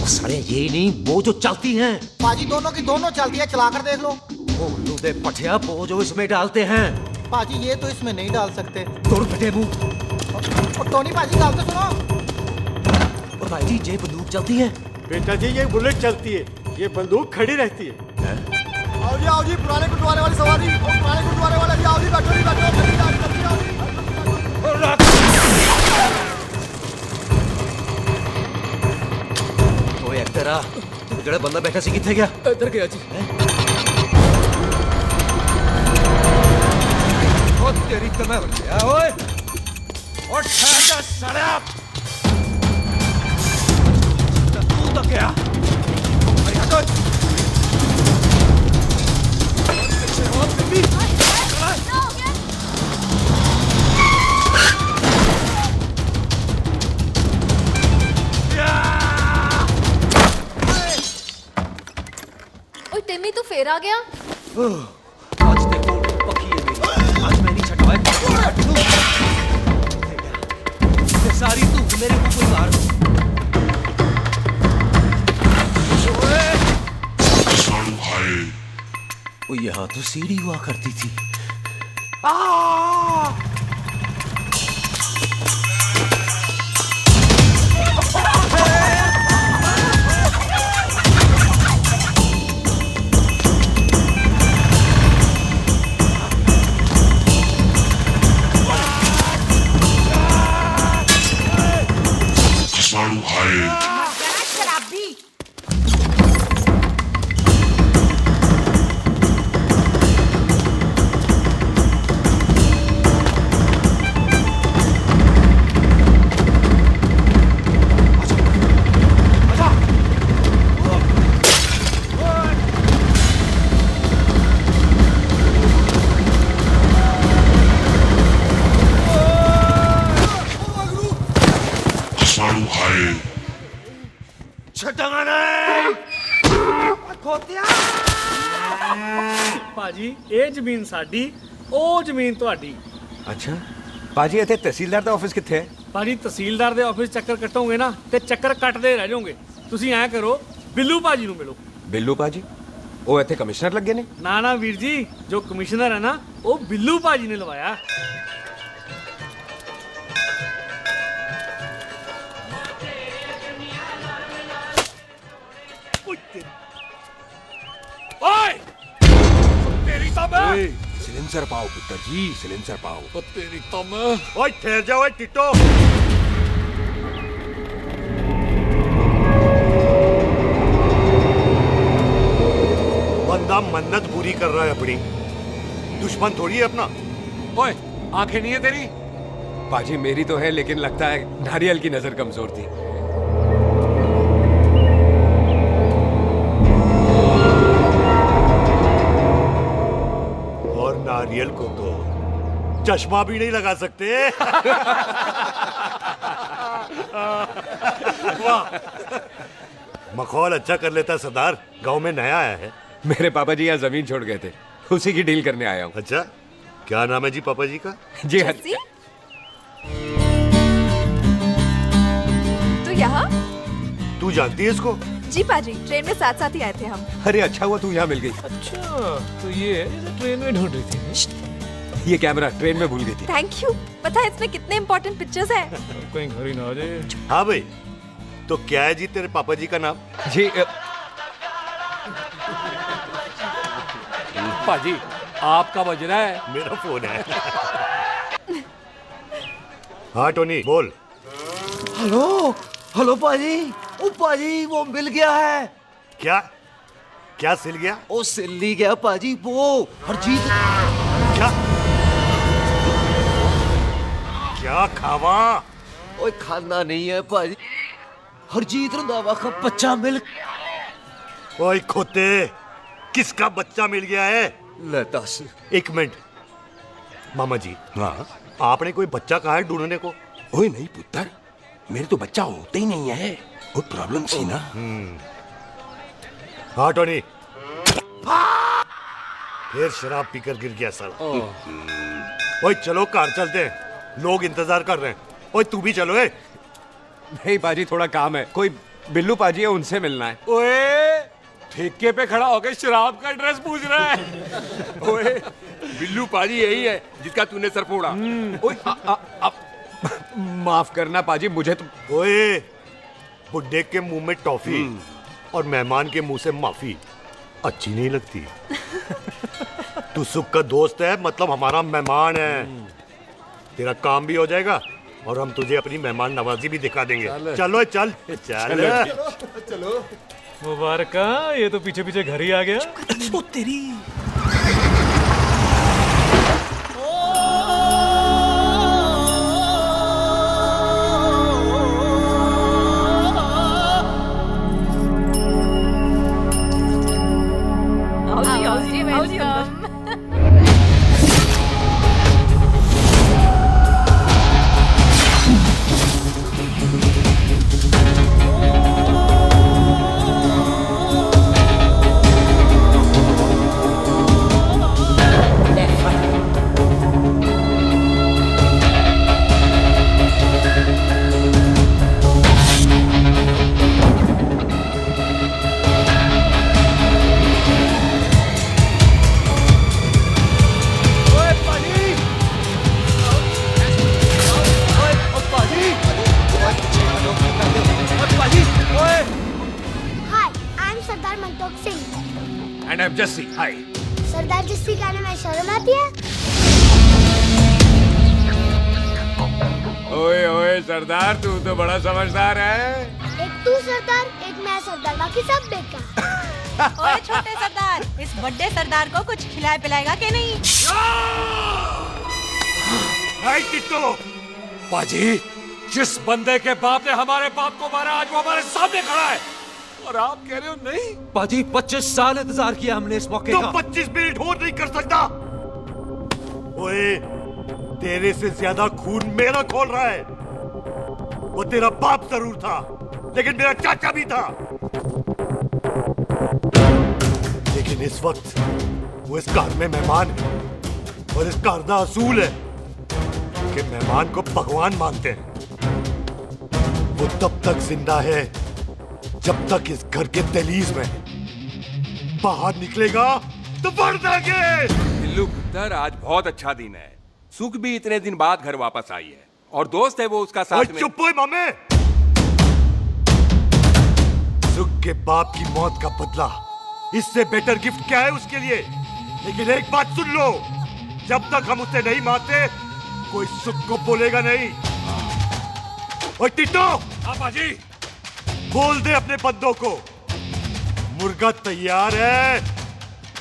सारे ये नहीं, वो जो चलती हैं। पाजी दोनों की दोनों चलती है, चला कर देख लो। वो लूदे पठिया, वो जो इसमें डालते हैं। पाजी ये तो इसमें नहीं डाल सकते। तोड़ फटे मुंह। और टोनी पाजी बात तो सुनो। और भाई जी, ये बंदूक चलती है? बेटा जी, ये बुलेट चलती है, ये बंदूक खड़ी रहती है। आओ जी, पुराने गुरुद्वारे वाली सवारी। पुराने गुरुद्वारे वाले भी आओ जी, बैठो जी, बैठो। ओए एक्टरा, जड़ा बंदा बैठा सी किथे गया? इधर गया जी। ओ तेरी कमर गया ओए। और ठहर साला। तू तो क्या? अरे हटो। ओए टिम्मी, तू फिर आ गया? आज देखो पकी है मेरी। आज मैं नहीं छटवाए। सारी तू मेरे को कोई मार। वो यहाँ तो सीढ़ी हुआ करती थी। शराबी। ਭਾਜੀ ਇਹ ਜ਼ਮੀਨ ਸਾਡੀ, ਉਹ ਜ਼ਮੀਨ ਤੁਹਾਡੀ। ਅੱਛਾ ਪਾਜੀ, ਇੱਥੇ ਤਹਿਸੀਲਦਾਰ ਦਾ ਆਫਿਸ ਕਿੱਥੇ ਹੈ? ਭਾਜੀ ਤਹਿਸੀਲਦਾਰ ਦੇ ਆਫਿਸ ਚੱਕਰ ਕੱਟੋਗੇ ਨਾ ਤੇ ਚੱਕਰ ਕੱਟਦੇ ਰਹਿ ਜਾਓਗੇ। ਤੁਸੀਂ ਐਂ ਕਰੋ, ਬਿੱਲੂ ਭਾਜੀ ਨੂੰ ਮਿਲੋ। ਬਿੱਲੂ ਭਾਜੀ? ਉਹ ਇੱਥੇ ਕਮਿਸ਼ਨਰ ਲੱਗੇ ਨੇ? ਨਾ ਨਾ ਵੀਰ ਜੀ, ਜੋ ਕਮਿਸ਼ਨਰ ਹੈ ਨਾ, ਉਹ ਬਿੱਲੂ ਭਾਜੀ ਨੇ ਲਵਾਇਆ। ओए! तेरी तब सिलेंसर पाओ पुत्र जी, सिलेंसर पाओ। तेरी तब। ओए ठहर जाओ टिट्टो। बंदा मन्नत पूरी कर रहा है अपनी, दुश्मन थोड़ी है अपना। ओए, आंखें नहीं है तेरी? पाजी मेरी तो है, लेकिन लगता है नारियल की नजर कमजोर थी। चश्मा भी नहीं लगा सकते। वाह, मखौल अच्छा कर लेता सरदार। गांव में नया आया है। मेरे पापा जी यहाँ जमीन छोड़ गए थे, उसी की डील करने आया हूँ। अच्छा, क्या नाम है जी पापा जी का? जी हाँ। तू यहाँ? तू जानती है इसको? जी पाजी, ट्रेन में साथ साथ ही आए थे हम। अरे अच्छा हुआ तू यहाँ मिल गई। अच्छा, तो ये है जिसे ट्रेन में ढूंढ रही थी। ये कैमरा ट्रेन में भूल गई थी। Thank you. पता है इसमें कितने इम्पोर्टेंट पिक्चर्स हैं? कहीं घर ही ना आ जाए। हाँ भाई, तो क्या है जी तेरे पापा जी का नाम? जी पाजी, आपका बज रहा है। मेरा फोन है। हाँ टोनी बोल। हेलो हेलो पाजी। ओ पाजी, वो मिल गया है। क्या क्या सिल गया? ओ सिल्ली गया पाजी, वो हरजीत। क्या क्या खावा? ओए खाना नहीं है पाजी, हरजीत रंधावा का बच्चा मिल। ओए खोते, किसका बच्चा मिल गया है? ले दस। एक मिनट मामा जी। हाँ, आपने कोई बच्चा कहा है ढूंढने को? ओए नहीं पुत्र, मेरे तो बच्चा होता ही नहीं है। वो प्रॉब्लम सी ना। हाँ टोनी, फिर शराब पीकर गिर गया साला। ओए चलो कार चलते हैं, लोग इंतजार कर रहे हैं। ओए तू भी चलो। नहीं पाजी, थोड़ा काम है। कोई बिल्लू पाजी है, उनसे मिलना है। ओए, ठेके पे खड़ा होकर शराब का एड्रेस पूछ रहा है। ओए, बिल्लू पाजी यही है जिसका तूने सर फोड़ा। ओए, माफ करना पाजी, मुझे तो। ओए, बुड्ढे के मुंह में टॉफी और मेहमान के मुंह से माफी अच्छी नहीं लगती। तू सुख का दोस्त है, मतलब हमारा मेहमान है। तेरा काम भी हो जाएगा और हम तुझे अपनी मेहमान नवाजी भी दिखा देंगे। चलो चल चल चलो। मुबारक, ये तो पीछे पीछे घर ही आ गया। ओ तेरी। And I'm Jesse. Hi. सरदार जस्सी कहने में शर्म आती है? ओए ओए सरदार, तू तो बड़ा समझदार है। एक तू सरदार, एक मैं सरदार, बाकी सब बेकार। ओए छोटे सरदार, इस बड़े सरदार को कुछ खिलाए पिलाएगा कि नहीं? टिट्टो। पाजी, जिस बंदे के बाप ने हमारे बाप को मारा, आज वो हमारे सामने खड़ा है और आप कह रहे हो नहीं? पाजी, 25 साल इंतजार किया हमने इस मौके का। 25 मिनट और नहीं कर सकता। ओए, तेरे से ज्यादा खून मेरा खोल रहा है। वो तेरा बाप जरूर था, लेकिन मेरा चाचा भी था। लेकिन इस वक्त वो इस घर में मेहमान है और इस घर का असूल है कि मेहमान को भगवान मानते हैं। वो तब तक जिंदा है जब तक इस घर के दहलीज में। बाहर निकलेगा तो बढ़ देंगे। बिल्लू पुत्र, आज बहुत अच्छा दिन है। सुख भी इतने दिन बाद घर वापस आई है और दोस्त है वो उसका साथ में। चुप हो मामे। सुख के बाप की मौत का बदला, इससे बेटर गिफ्ट क्या है उसके लिए? लेकिन एक बात सुन लो, जब तक हम उसे नहीं मारते कोई सुख को बोलेगा नहीं। ओए टिट्टो। हाँ पाजी। बोल दे अपने बंदों को मुर्गा तैयार है,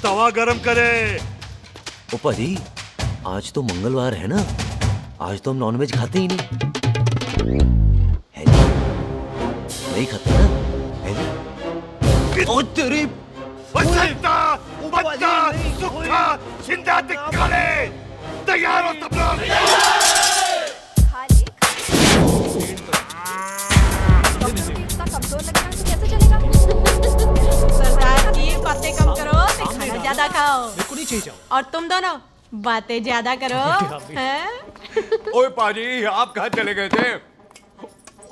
तवा गरम करे। ओ पाजी, आज तो मंगलवार है ना, आज तो हम नॉनवेज खाते ही नहीं है। नहीं खाते ना, है नहीं? ओ तेरी बच्चा, सुखा, जिंदा दिखाले। तैयार हो सब लोग? कमजोर लगना तो कैसे चलेगा? सरदार जी बातें कम करो, खाना ज्यादा खाओ। बिल्कुल नहीं चाहिए। और तुम दोनों बातें ज्यादा करो। हैं? ओए पाजी, आप कहाँ चले गए थे?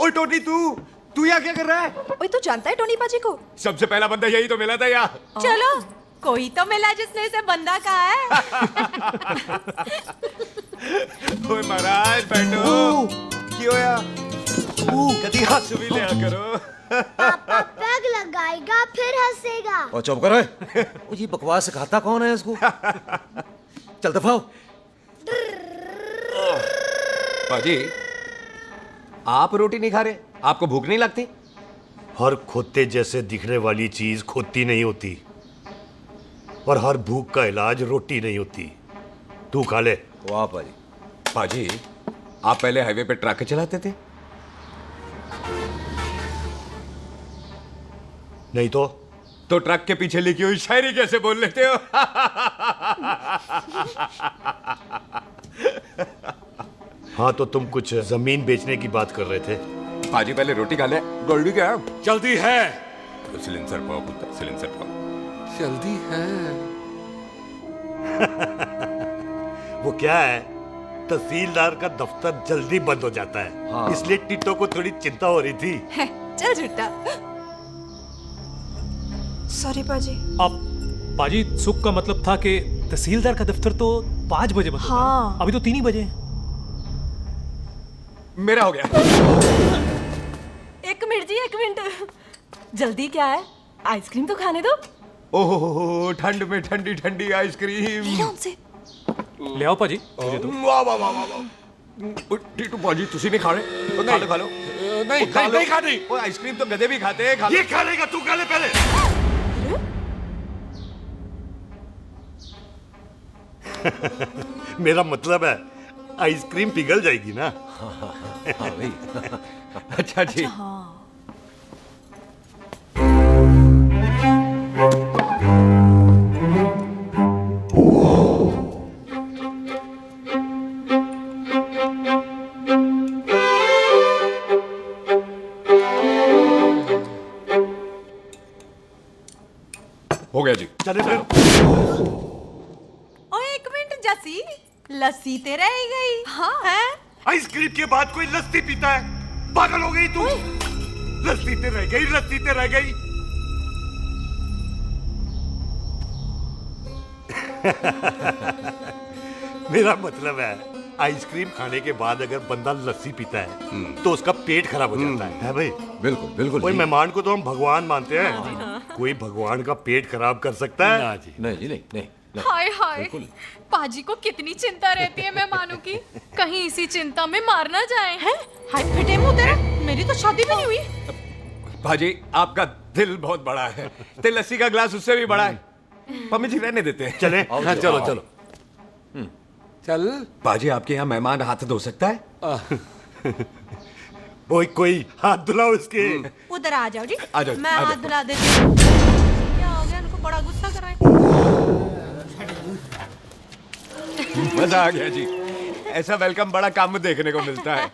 ओए टोनी, तू यहाँ क्या कर रहा है? ओए तू जानता है टोनी पाजी को? सबसे पहला बंदा यही तो मिला था यहाँ। चलो कोई तो मिला जिसने इसे बंदा कहा है। ओए महाराज बैठो। क्यों यार? कभी हंस भी लिया करो। पापा पैग लगाएगा फिर हंसेगा। और चुप करो। ओ ये बकवास सिखाता कौन है इसको? चल दफाओ। पाजी, आप रोटी नहीं खा रहे? आपको भूख नहीं लगती? हर खोते जैसे दिखने वाली चीज खोती नहीं होती, और हर भूख का इलाज रोटी नहीं होती। तू खा ले। वाह पाजी। पाजी, आप पहले हाईवे पे ट्रक चलाते थे? नहीं तो ट्रक के पीछे लिखी हुई शायरी कैसे बोल लेते हो? हाँ, तो तुम कुछ जमीन बेचने की बात कर रहे थे। पाजी पहले रोटी खा ले। गोल्डी क्या जल्दी है? सिलेंसर पाओ पुत्र, सिलेंसर पाओ। जल्दी है। वो क्या है, तहसीलदार का दफ्तर जल्दी बंद हो जाता है। हाँ। इसलिए टिट्टो को थोड़ी चिंता हो रही थी। चल झूठा। सॉरी पाजी। अब पाजी, सुख का मतलब था कि तहसीलदार का दफ्तर तो 5 बजे बंद होता है। हाँ। अभी तो 3 ही बजे। मेरा हो गया। एक मिनट जी, एक मिनट। जल्दी क्या है? आइसक्रीम तो खाने दो। ओहो, ठंड में ठंडी ठंडी आइसक्रीम। ले आओ पाजी। वाह वाह वाह वाह। टीटू पाजी, तुसी नहीं खा रहे? खा लो खा लो। नहीं खानी। वो आइसक्रीम तो गधे भी खाते हैं। खा लो। ये खा लेगा, तू खा ले पहले। मेरा मतलब है आइसक्रीम पिघल जाएगी ना। हाँ भाई। अच्छा जी। हो गया जी। चले फिर। ओ एक मिनट जसी, लस्सी ते रह गई। हाँ है। आइसक्रीम के बाद कोई लस्सी पीता है? पागल हो गई तू? लस्सी ते रह गई, लस्सी ते रह गई। मेरा मतलब है आइसक्रीम खाने के बाद अगर बंदा लस्सी पीता है तो उसका पेट खराब हो जाता है भाई? बिल्कुल बिल्कुल। कोई मेहमान को तो हम भगवान मानते हैं, कोई भगवान का पेट खराब कर सकता है? ना जी। नहीं जी, नहीं। हाय हाय, पाजी को कितनी चिंता रहती है मेहमानों की। कहीं इसी चिंता में मार ना जाए। हैं? हाय फिटे मुंह तेरा, मेरी तो शादी भी नहीं हुई। भाजी, आपका दिल बहुत बड़ा है। ते लस्सी का ग्लास उससे भी बड़ा है। मम्मी जी रहने देते हैं। चले। हाँ, चलो चलो। चल। पाजी, आपके यहाँ मेहमान हाथ धो सकता है? कोई हाथ धुलाओ इसके। उधर आ जाओ जी। आ जाओ, मैं आ जाओ। हाथ धुला देती हूँ। क्या हो गया, इनको बड़ा गुस्सा कर रहा है। मजा आ गया जी। ऐसा वेलकम बड़ा कम देखने को मिलता है।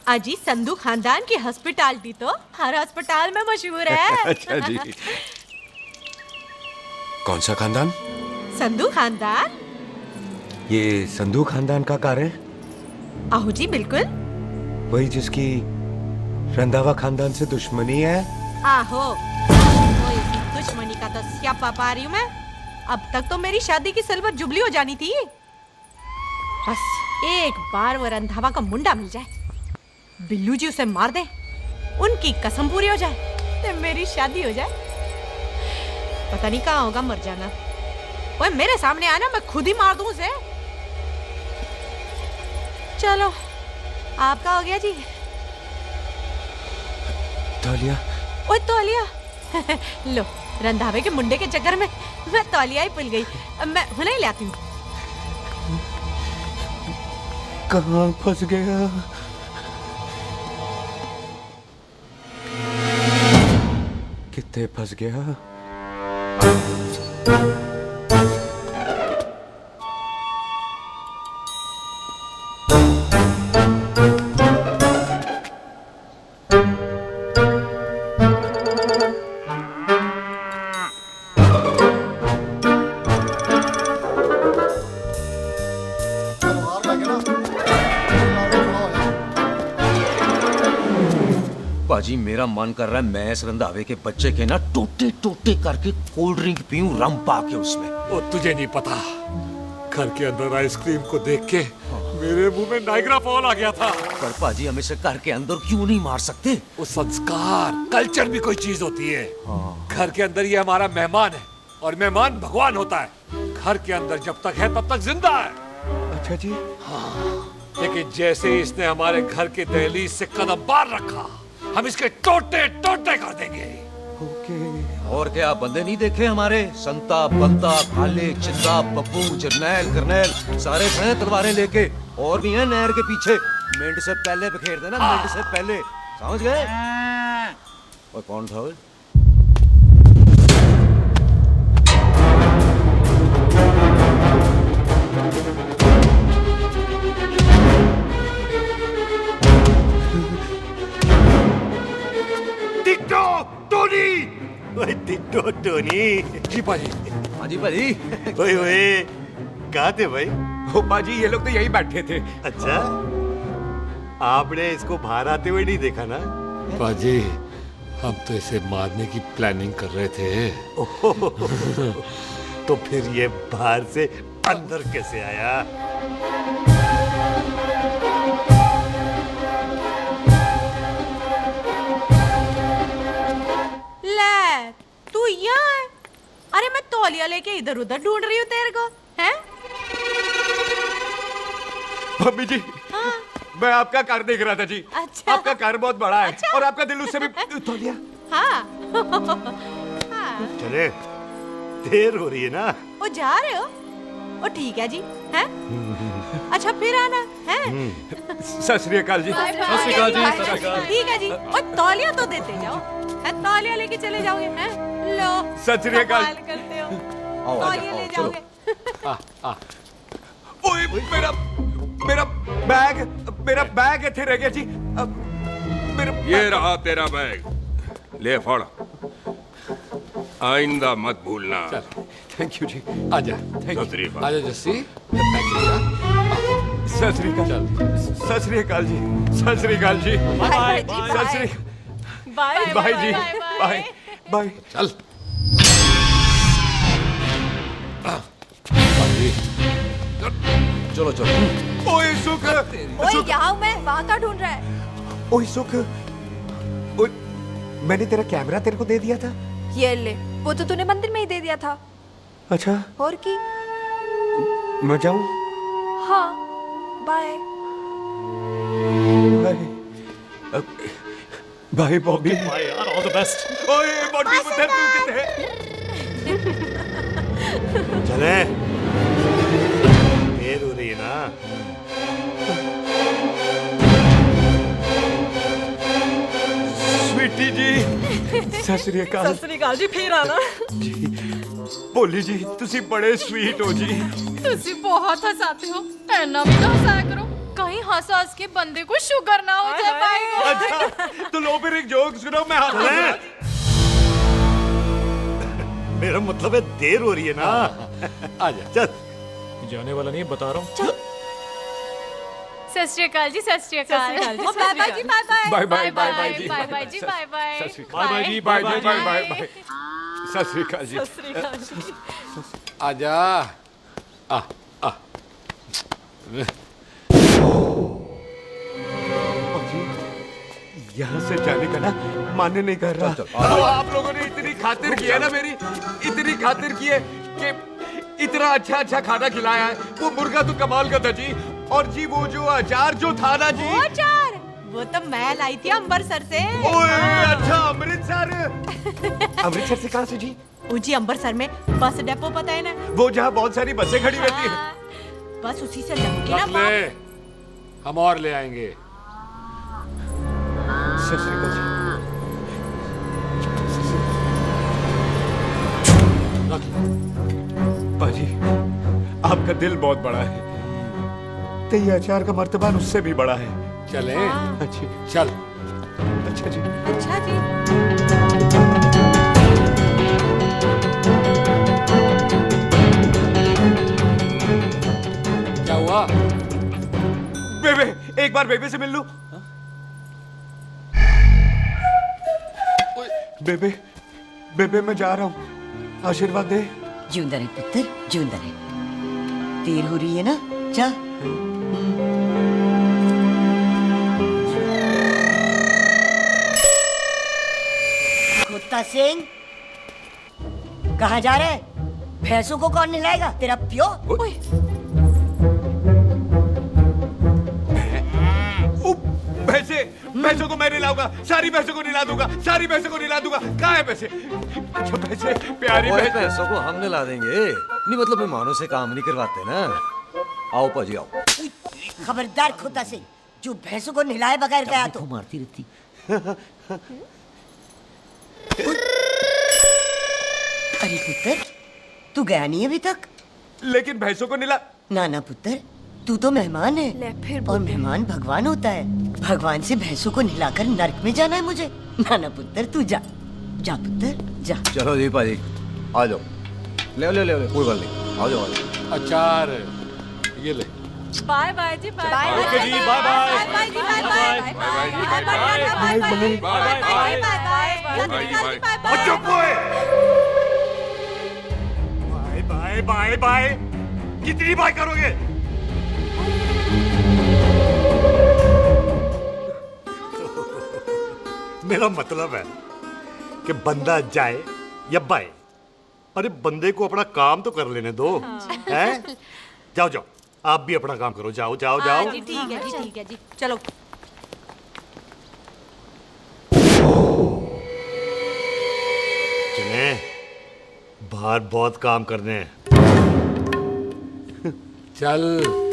अजी, संधू खानदान की हॉस्पिटैलिटी तो हर अस्पताल में मशहूर है। अच्छा जी। कौन सा खानदान? संधू खानदान। ये संधू खानदान का कार है? आहो जी, बिल्कुल। वही जिसकी रंधावा खानदान से दुश्मनी है? आहो, तो इसी दुश्मनी का तो स्यापा पा रही हूँ मैं। अब तक तो मेरी शादी की सिल्वर जुबली हो जानी थी। बस एक बार वो रंधावा का मुंडा मिल जाए, बिल्लू जी उसे मार दे, उनकी कसम पूरी हो जाए, तो मेरी शादी हो जाए। पता नहीं कहाँ होगा मर जाना। ओए मेरे सामने आना, मैं खुद ही मार दूं उसे। चलो, आपका हो गया जी। तौलिया। ओए तौलिया। लो, रंधावे के मुंडे के चक्कर में मैं तौलिया ही भूल गई। मैं हुने ही ले आती हूँ। कहाँ फंस गया? कितने फंस गया? पाजी मेरा मन कर रहा है मैं इस रंधावे के बच्चे के ना टोटे टोटे करके कोल्ड ड्रिंक पीऊं रम पा के उसमें। वो तुझे नहीं पता, घर के अंदर आइसक्रीम को देख के मेरे मुंह में नाइग्रा फॉल आ गया था। पर पाजी हम इसे घर के अंदर क्यों नहीं मार सकते? वो संस्कार कल्चर भी कोई चीज होती है। घर के अंदर ये हमारा मेहमान है और मेहमान भगवान होता है। घर के अंदर जब तक है तब तक जिंदा है। अच्छा जी। हाँ, लेकिन जैसे ही इसने हमारे घर के दहलीज से कदम बाहर रखा हम इसके टोटे टोटे कर देंगे। और क्या बंदे नहीं देखे हमारे? संता बंता खाले चिंदा बब्बू जरनैल करनैल सारे खड़े तलवारें लेके और भी हैं नहर के पीछे। मिनट से पहले बिखेर देना, मिनट से पहले, समझ गए? और कौन था वो? Ditto Tony. ओए टिट्टो टोनी। जी पाजी। हाँ जी पाजी। ओए ओए कहाँ थे भाई? ओ पाजी ये लोग तो यही बैठे थे। अच्छा, आपने इसको बाहर आते हुए नहीं देखा ना? पाजी हम तो इसे मारने की प्लानिंग कर रहे थे। तो फिर ये बाहर से अंदर कैसे आया? ले तू यहाँ है? अरे मैं तौलिया लेके इधर उधर ढूंढ रही हूँ तेरे को, हैं? मम्मी जी, हाँ? मैं आपका कार देख रहा था जी। अच्छा। आपका कार बहुत बड़ा है। अच्छा। और आपका दिल उससे भी तौलिया। हाँ। चले, देर हो रही है ना? ओ जा रहे हो? ओ ठीक है जी, हैं? अच्छा फिर आना, हैं? सत श्री अकाल जी। सत श्री अकाल जी, सत श्री अकाल। ठीक है जी। और तौलिया तो देते जाओ, हैं? तौलिया लेके चले जाओगे, हैं? लो। सत श्री अकाल। कमाल करते हो। तौलिया ले जाओगे। ओए मेरा बैग इथे रह गया जी। ये रहा तेरा बैग, ले फड़। आइंदा मत भूलना। थैंक यू जी। आजा। सत श्री अकाल। आजा जस्सी। सत श्री अकाल। सत श्री अकाल जी। सत श्री अकाल जी। बाय सत श्री बाय बाय जी। Bye bye. चल। चलो चलो। ओए सुख। ओए यहाँ हूँ मैं, वहाँ का ढूंढ रहा है? ओए सुख, ओए मैंने तेरा कैमरा तेरे को दे दिया था। ये ले, वो तो तूने मंदिर में ही दे दिया था। अच्छा। और की? मैं जाऊं? हाँ, बाय। बाय बॉबी। बाय यार, ऑल द बेस्ट। ओए बॉबी पुत्र तू किथे? चले, देर हो रही है ना? स्वीटी जी, सत श्री अकाल। सत श्री अकाल जी, फिर आना। जी, भोली जी, तुसी बड़े स्वीट हो जी। तुसी बहुत हंसाते हो, ऐना भी ना हंसाया करो, कहीं हंस हंस के बंदे को शुगर ना हो जाए भाई को। अच्छा, तो लो फिर एक जोक सुनो, मैं हंस। मेरा मतलब है देर हो रही है ना? आजा। चल। जाने वाला नहीं, बता रहा हूँ। सत श्री अकाल जी, सत श्री अकाल। बाय बाय जी, bye bye bye. Bye bye bye जी। बाय बाय जी, बाय बाय। बाय बाय जी, bye bye bye bye bye. सत श्री अकाल जी। सत श्री अकाल जी। आजा। आ आ। यहाँ से जाने का ना माने नहीं कर रहा। तो आप लोगों ने इतनी खातिर की है ना मेरी, इतनी खातिर की है कि इतना अच्छा अच्छा खाना खिलाया है। वो मुर्गा तो कमाल का था जी। और जी वो जो अचार जो था ना जी, वो अचार वो तो मैं लाई थी अमृतसर से। ओए अच्छा, अमृतसर। अमृतसर से कहाँ से जी? जी अमृतसर में बस डिपो पता है ना, वो जहाँ बहुत सारी बसें खड़ी रहती है। बस उसी से लग के ना ले, हम और ले आएंगे। सत श्री अकाल जी। पाजी, आपका दिल बहुत बड़ा है, तो ये अचार का मर्तबा उससे भी बड़ा है। चले? अच्छी चल। अच्छा जी। अच्छा जी। क्या हुआ? बेबे, एक बार बेबे से मिल लूं। बेबे बेबे मैं जा रहा हूँ, आशीर्वाद दे। जिंदा रहे पुत्र, जिंदा रहे। देर हो रही है ना, जा। कुत्ता सिंह, कहाँ जा रहे? भैंसों को कौन नहलाएगा? तेरा प्यो? भैंसों को मैं नहलाऊंगा, सारी भैंसों को नहला दूंगा, सारी भैंसों को नहला दूंगा। कहाँ है पैसे? अच्छा पैसे, प्यारी भैंसों को हम नहला देंगे, नहीं मतलब मेहमानों से काम नहीं करवाते ना। आओ पाजी आओ। खबरदार कुत्ता सिंह, जो भैंसों को नहलाए बगैर गया तो मारती रहती। अरे पुत्र, तू गया नहीं अभी तक? लेकिन भैंसों को नहला। ना ना पुत्र, तू तो मेहमान है और मेहमान भगवान होता है। भगवान से भैंसों को नहलाकर नरक में जाना है मुझे। ना ना पुत्र, तू जा, जा पुत्र जा। चलो जी पाजी, आ जाओ। ले ले ले ले, कोई बात नहीं, आ जाओ। अचार ये ले। बाय बाय जी, बाय बाय जी, बाय बाय बाय जी, bye bye bye bye bye bye. कितनी बाय करोगे? मेरा मतलब है कि बंदा जाए या बाय, अरे बंदे को अपना काम तो कर लेने दो। हैं? जाओ जाओ, आप भी अपना काम करो। जाओ जाओ जाओ। जी ठीक है जी, ठीक है जी, चलो। चले, बाहर बहुत काम करने हैं। चल।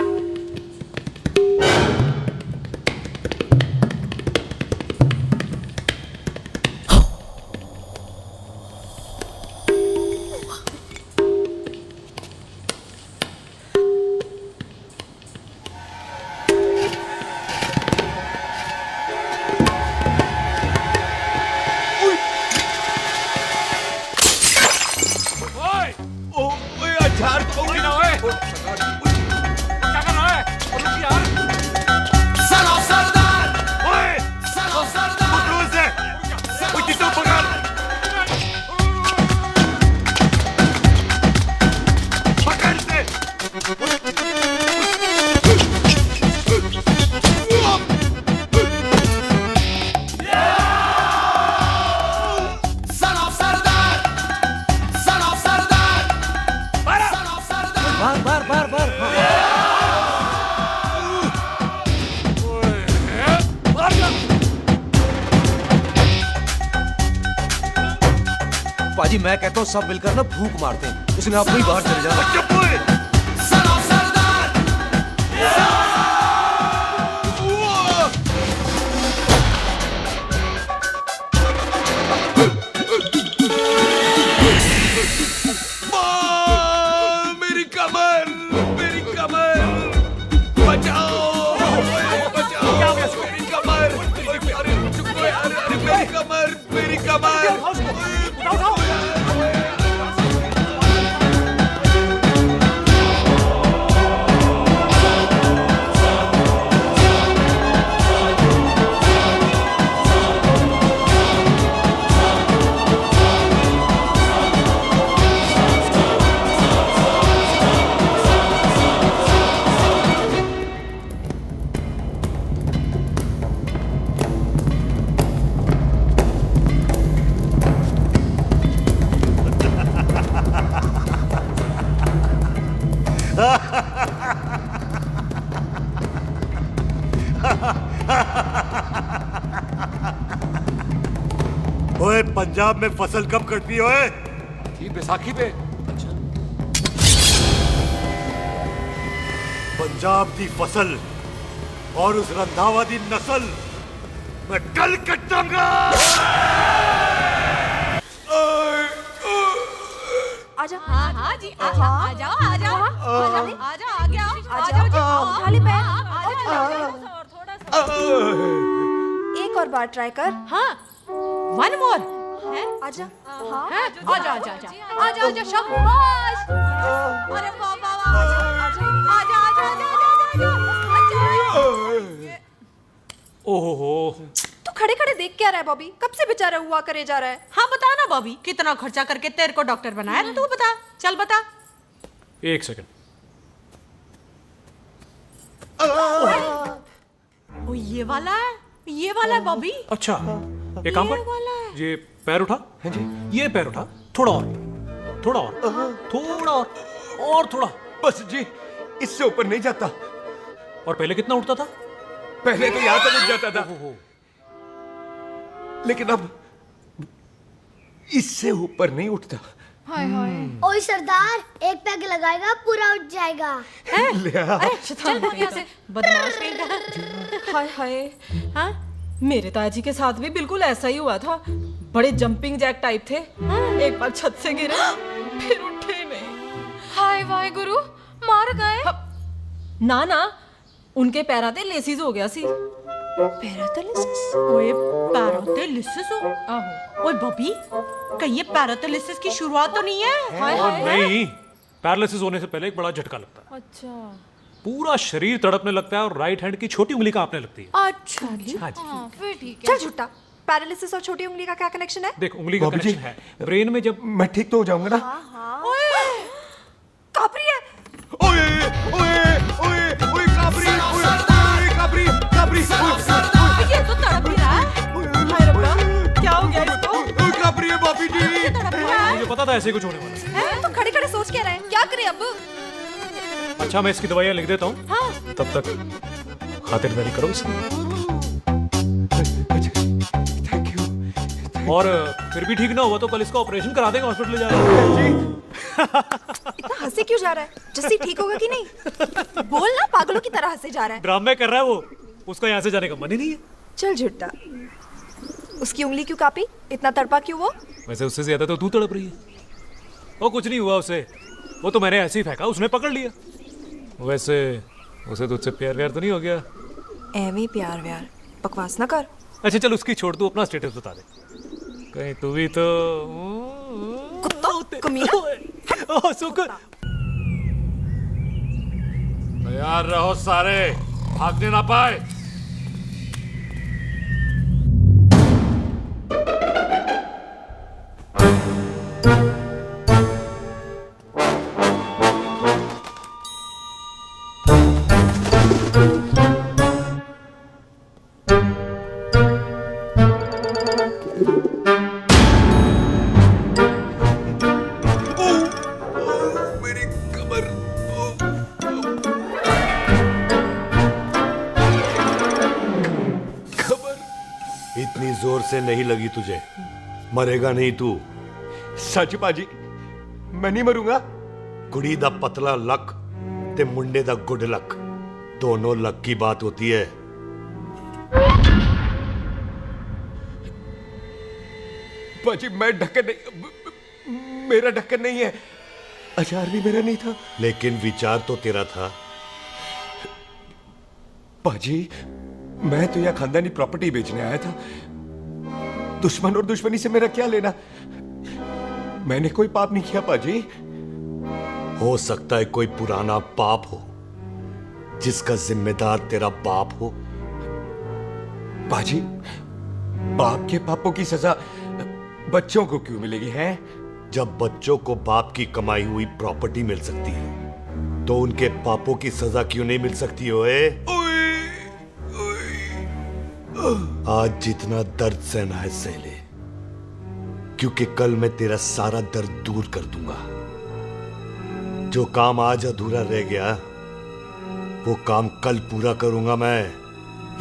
पाजी मैं कहता हूँ सब मिलकर ना फूंक मारते हैं, उसने आप ही बाहर चले जाना। मेरी कमर, मेरी कमर, बचाओ, बचाओ, मेरी कमर, अरे मेरी कमर, मेरी कमर। ओए पंजाब में फसल कब कटती है? ओए थी बैसाखी पे। पंजाब की फसल और उस रंधावा दी नस्ल मैं कल कटांगा। आजा। हाँ हाँ जी, आजा, आ जाओ, आ जाओ, आ जाओ, आगे आओ, आ जाओ जी, उठा ले पैर। और थोड़ा सा। एक और बार ट्राई कर। हाँ, वन मोर। है? आजा। हाँ, आजा, आजा, आजा, आजा, आजा, शाबाश। अरे वाह, वाह, वाह, आजा, आजा, आजा, आजा, आजा, आजा। ओहो, तू खड़े खड़े देख क्या रहा है बॉबी? कब से बेचारा हुआ करे जा रहा है? हाँ बता ना बॉबी, कितना खर्चा करके तेरे को डॉक्टर बनाया? तू बता, चल बता। 1 सेकंड। ओ ये वाला है बॉबी। अच्छा एक काम कर, ये पैर उठा। ये पैर उठा, थोड़ा और, थोड़ा और, थोड़ा और थोड़ा। बस जी, इससे ऊपर नहीं जाता। और पहले कितना उठता था? पहले तो यहां तक उठ जाता था, लेकिन अब इससे ऊपर नहीं उठता। हाय हाय। ओए सरदार, एक पैग लगाएगा पूरा उठ जाएगा। चल भाग यहाँ से, बदमाश कहीं का। हाय हाय। हाँ, मेरे ताजी के साथ भी बिल्कुल ऐसा ही हुआ था। बड़े जंपिंग जैक टाइप थे। एक बार छत से गिरे, फिर उठे नहीं। हाय वाय गुरु, मार गए? ना ना, उनके पैरा ते लेसिस हो गया सी। पैरालिसिस? ओए पैरालिसिस हो? आहो। ओए बॉबी, कहीं ये पैरालिसिस की शुरुआत तो नहीं है? हाय हाय। नहीं, पैरालिसिस होने से पहले एक बड़ा झटका लगता है। अच्छा। पूरा शरीर तड़पने लगता है और राइट हैंड की छोटी उंगली कांपने लगती है। अच्छा जी। हाँ, फिर ठीक है। चल झूठा, पैरालिसिस और छोटी उंगली का क्या कनेक्शन है? देख, उंगली का कनेक्शन है ब्रेन में। जब मैं ठीक तो हो जाऊंगा ना? ओए, कापरी है। ओए ओए ओए ओए काबरी, ओए काबरी काबरी। ये तो तड़प ही रहा है। हाय रब्बा, क्या हो गया इसको? ओए काबरी है बॉबी जी। मुझे पता था ऐसे कुछ होने वाला है। तो खड़े खड़े सोच क्या रहे हैं? क्या करें अब? अच्छा, मैं इसकी दवाइयाँ लिख देता हूँ। हाँ। तब तक खातिरदारी करो इसकी। Thank you. और फिर भी ठीक ना हुआ तो कल इसका ऑपरेशन करा देंगे, हॉस्पिटल ले जाएगा। इतना हंसे क्यों जा रहा है? जस्सी ठीक होगा कि नहीं? बोल ना, पागलों की तरह हंसे जा रहा है। ड्रामे कर रहा है वो, उसका यहाँ से जाने का मन ही नहीं है। चल झूठा, उसकी उंगली क्यों कापी? इतना तड़पा क्यों वो? वैसे उससे ज्यादा तो तू तड़प रही है। वो कुछ नहीं हुआ उसे, वो तो मैंने ऐसे ही फेंका, उसने पकड़ लिया। वैसे उसे तुझसे प्यार व्यार तो नहीं हो गया? एਵੇਂ प्यार व्यार बकवास ना कर। अच्छा चल, उसकी छोड़, तू अपना स्टेटस बता दे। कहीं तू भी तो कुत्ता कमीना। ओह सुकुर। तैयार रहो सारे, भागने ना पाए। इतनी जोर से नहीं लगी तुझे, मरेगा नहीं तू। सच पाजी, मैं नहीं मरूंगा। कुड़ी दा पतला लक ते मुंडे दा गुड लक, दोनों लक की बात होती है। पाजी मैं ढक्कन नहीं, मेरा ढक्कन नहीं है। अचार भी मेरा नहीं था। लेकिन विचार तो तेरा था। पाजी, मैं तो यह खानदानी प्रॉपर्टी बेचने आया था। दुश्मन और दुश्मनी से मेरा क्या लेना? मैंने कोई पाप नहीं किया पाजी। हो सकता है कोई पुराना पाप हो जिसका जिम्मेदार तेरा बाप हो। पाजी, बाप के पापों की सजा बच्चों को क्यों मिलेगी है? जब बच्चों को बाप की कमाई हुई प्रॉपर्टी मिल सकती है तो उनके पापों की सजा क्यों नहीं मिल सकती? ओए आज जितना दर्द सहना है सह ले, क्योंकि कल मैं तेरा सारा दर्द दूर कर दूंगा। जो काम आज अधूरा रह गया वो काम कल पूरा करूंगा मैं।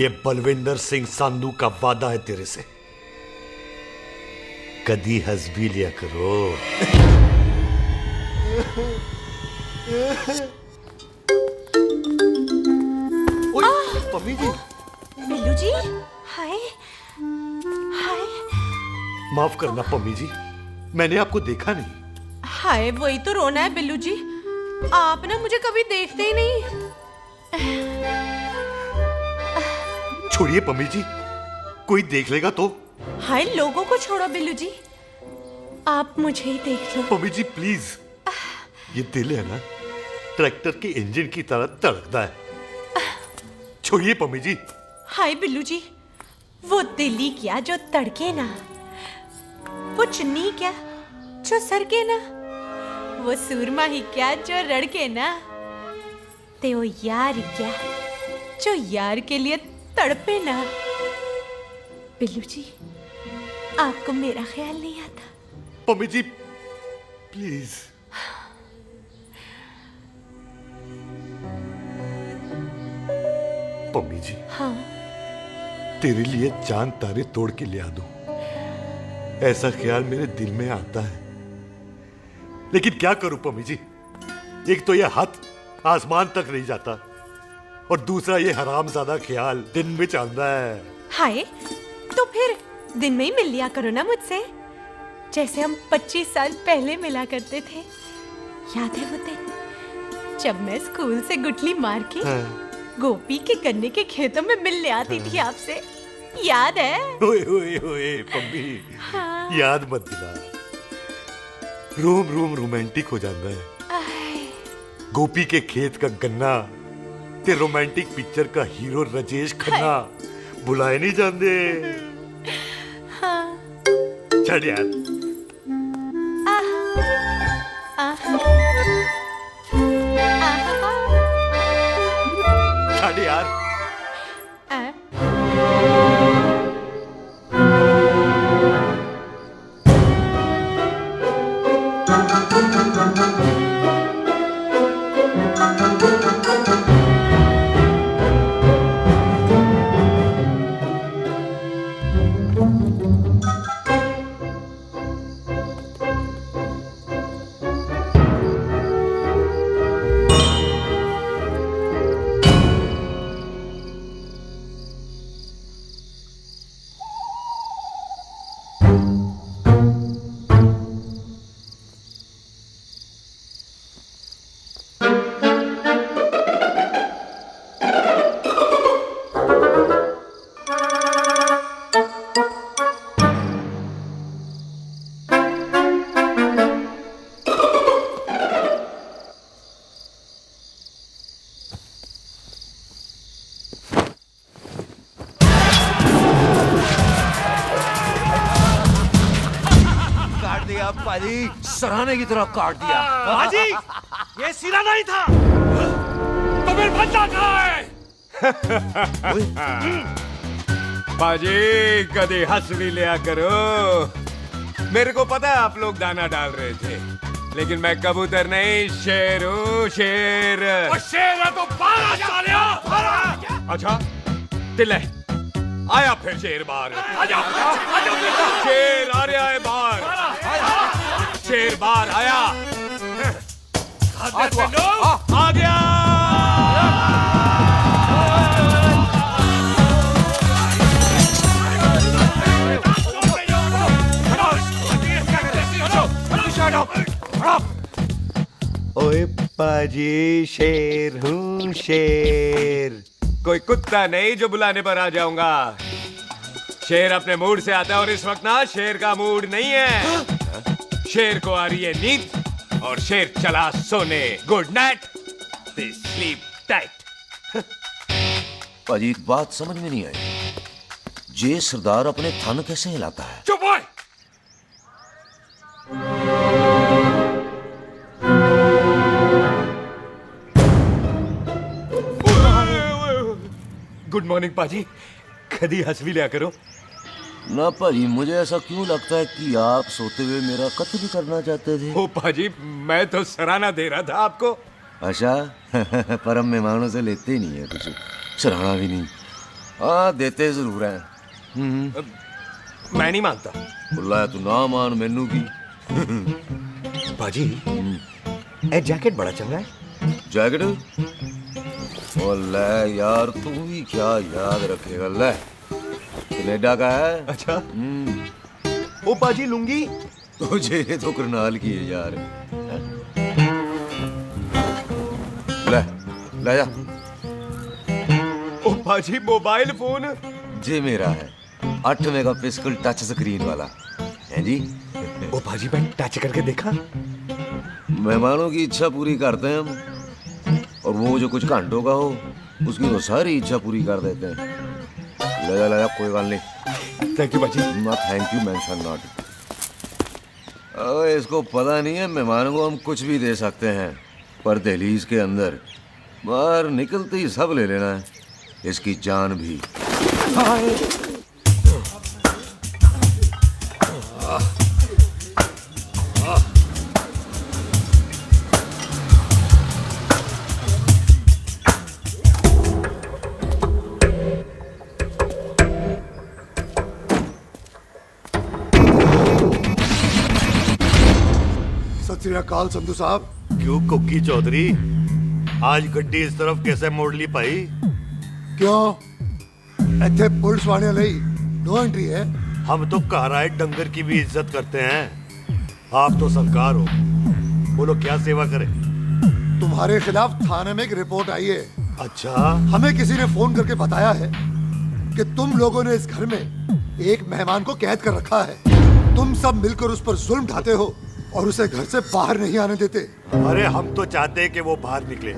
ये बलविंदर सिंह संधू का वादा है तेरे से। कदी हंस भी लिया करो। मम्मी जी। बिल्लू जी, हाय हाय। माफ करना पम्मी जी, मैंने आपको देखा नहीं। हाय, वही तो रोना है बिल्लू जी। आप ना मुझे कभी देखते ही नहीं। छोड़िए पम्मी जी, कोई देख लेगा तो। हाय, लोगों को छोड़ो बिल्लू जी, आप मुझे ही देख लो। पम्मी जी प्लीज, ये दिल है ना, ट्रैक्टर के इंजन की तरह धड़कता है। छोड़िए पम्मी जी। हाय बिल्लू जी, वो दिल्ली क्या जो तड़के ना, वो चुन्नी क्या जो सरके ना, वो सूरमा ही क्या जो रड़के ना, ते वो यार क्या जो यार के लिए तड़पे ना। बिल्लू जी, आपको मेरा ख्याल नहीं आता? पम्मी जी प्लीज। पम्मी जी, हाँ, तेरे लिए चांद तारे तोड़ के ले आ दूं, ऐसा ख्याल मेरे दिल में आता है। लेकिन क्या करूं पम्मी जी, एक तो यह हाथ आसमान तक नहीं जाता और दूसरा ये हरामजादा ख्याल दिन में चलता है। हाय, तो फिर दिन में ही मिल लिया करो ना मुझसे, जैसे हम 25 साल पहले मिला करते थे। याद है वो दिन जब मैं स्कूल से गुटली मार के गोपी के गन्ने के खेतों में मिलने आती थी आपसे, याद है? ओए ओए ओए पम्मी, हाँ। याद मत दिला, रोम रोम रोमांटिक हो जाता है। गोपी के खेत का गन्ना ते रोमांटिक पिक्चर का हीरो राजेश खन्ना बुलाए नहीं जाते। हाँ। छड़ यार। छड़ यार। सराहने की तरह काट दिया। बाजी, ये सिरा नहीं था। तो फिर बंदा कहाँ है? बाजी, कभी हंस भी लिया करो। मेरे को पता है आप लोग दाना डाल रहे थे, लेकिन मैं कबूतर नहीं, शेर हूँ, शेर। और शेर है तो 12 सालिया। अच्छा, तिले आया फिर शेर बाहर। आजा, शेर आ रहा है बाहर। शेर बाहर आया। आ गया। ओए पाजी, शेर हूँ शेर। कोई कुत्ता नहीं जो बुलाने पर आ जाऊंगा। शेर अपने मूड से आता है और इस वक्त ना शेर का मूड नहीं है। शेर को आ रही है नींद और शेर चला सोने। Good night, sleep tight. पाजी, एक बात समझ में नहीं आई, जे सरदार अपने थन कैसे हिलाता है? चुप हो। गुड मॉर्निंग पाजी, कभी हंस भी लिया करो। ना पाजी, मुझे ऐसा क्यों लगता है कि आप सोते हुए मेरा कत्ल करना चाहते थे? ओ पाजी, मैं तो सराहना दे रहा था आपको। अच्छा पर हम मेहमानों से लेते ही नहीं है कुछ, सराहना भी नहीं। हाँ, देते जरूर हैं। मैं नहीं मानता। बुलाया तू ना मान, मैनू की। पाजी, ए जैकेट बड़ा चंगा है। जैकेट? ओ ले यार, तू भी क्या याद रखेगा। ले, कनेडा का है। अच्छा। ओ पाजी, लुंगी तुझे तो करनाल की है यार। ले ले जा। ओ पाजी, मोबाइल फोन जे मेरा है, 8 मेगापिक्सल टच स्क्रीन वाला है जी। ओ पाजी, मैं टच करके देखा। मेहमानों की इच्छा पूरी करते हैं हम, और वो जो कुछ घंटों का हो उसकी तो सारी इच्छा पूरी कर देते हैं। ले जा कोई बात नहीं। थैंक यू बाजी। ना थैंक यू मेंशन नॉट। इसको पता नहीं है मेहमानों को हम कुछ भी दे सकते हैं, पर दहलीज के अंदर बाहर निकलते ही सब ले लेना है, इसकी जान भी। सत श्री अकाल संधू साहब। क्यों कुक्की चौधरी, आज गड्डी इस तरफ कैसे मोड़ ली पाई? क्यों इतने पुलिस वाले नहीं नो एंट्री है? हम तो घर आए डंगर की भी इज्जत करते हैं। आप तो सरकार हो, बोलो क्या सेवा करें? तुम्हारे खिलाफ थाने में एक रिपोर्ट आई है। अच्छा? हमें किसी ने फोन करके बताया है कि तुम लोगों ने इस घर में एक मेहमान को कैद कर रखा है। तुम सब मिलकर उस पर जुल्म ढाते हो और उसे घर से बाहर नहीं आने देते। अरे हम तो चाहते हैं कि वो बाहर निकले,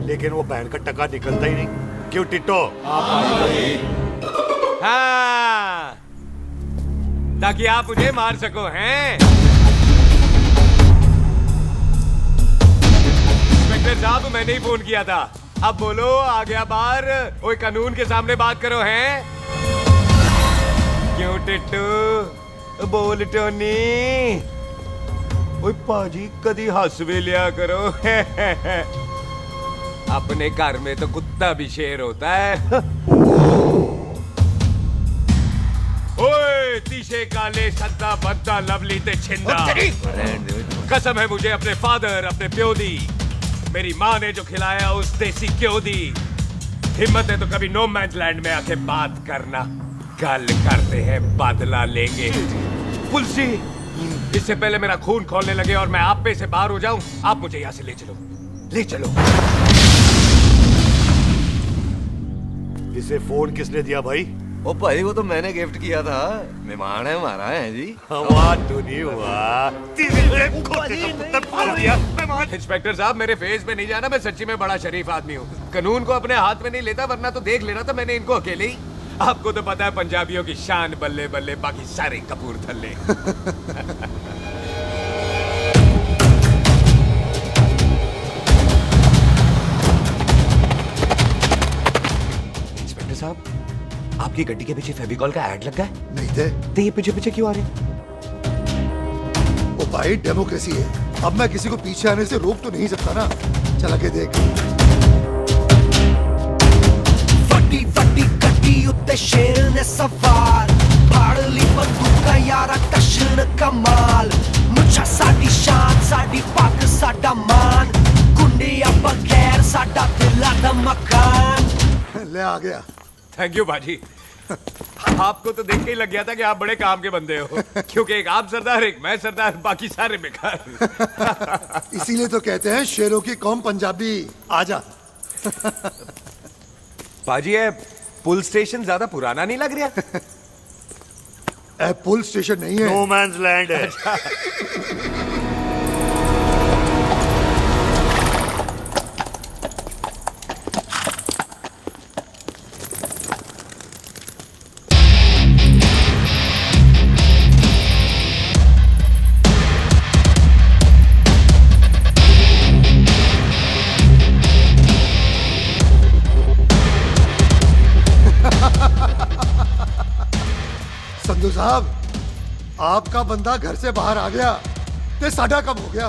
लेकिन वो बहन का टका निकलता ही नहीं। क्यों टिट्टो? हाँ, ताकि आप मुझे मार सको हैं। इंस्पेक्टर साहब, मैंने ही फोन किया था। अब बोलो, आ गया बाहर? ओए कानून के सामने बात करो हैं। क्यों टिट्टू? बोल टोनी। ओए पाजी, कदी हंस भी लिया करो। अपने घर में तो कुत्ता भी शेर होता है। ओए तीशे काले सद्दा बद्दा लवली ते छिंदा, कसम है मुझे अपने फादर, अपने प्यो दी। मेरी माँ ने जो खिलाया उस देसी क्यों दी। हिम्मत है तो कभी नो मैंस लैंड में आके बात करना। कल करते हैं, बदला लेंगे। पुलसी, इससे पहले मेरा खून खोलने लगे और मैं आप पे से बाहर हो जाऊं, आप मुझे यहाँ से ले चलो, ले चलो। इसे फोन किसने दिया भाई? ओ भाई, वो तो मैंने गिफ्ट किया था। मेहमान है हमारा है जी। वाह टोनी वाह। इंस्पेक्टर साहब, मेरे फेस पे नहीं जाना, मैं सच्ची में बड़ा शरीफ आदमी हूँ। कानून को अपने हाथ में नहीं लेता, वरना तो देख लेना था मैंने इनको अकेले ही। आपको तो पता है पंजाबियों की शान बल्ले बल्ले, बाकी सारे कपूरथल्ले। इंस्पेक्टर साहब, आपकी गड्डी के पीछे फेविकॉल का ऐड लगा है? नहीं थे। तो ये पीछे पीछे क्यों आ रहे? ओ भाई, डेमोक्रेसी है। अब मैं किसी को पीछे आने से रोक तो नहीं सकता ना। चला के देख। फटी फटी गड्डी उत्ते शेर ने सवार, फाड़ ली बंदूका यारा टशन कमाल। मुझा साडी शान, साडी पग, साडा मान, गुंडिया बगैर साडा दिला दा मकान। ले आ गया। थैंक यू बाजी। आपको तो देख के ही लग गया था कि आप बड़े काम के बंदे हो, क्योंकि एक आप सरदार, एक मैं सरदार, बाकी सारे बेकार। इसीलिए तो कहते हैं शेरों की कौम पंजाबी। आजा। बाजी, ये पुल स्टेशन ज्यादा पुराना नहीं लग रहा? पुल स्टेशन नहीं है, नो मैंस लैंड है। संधू साहब, आपका बंदा घर से बाहर आ गया, ते साडा कब हो गया?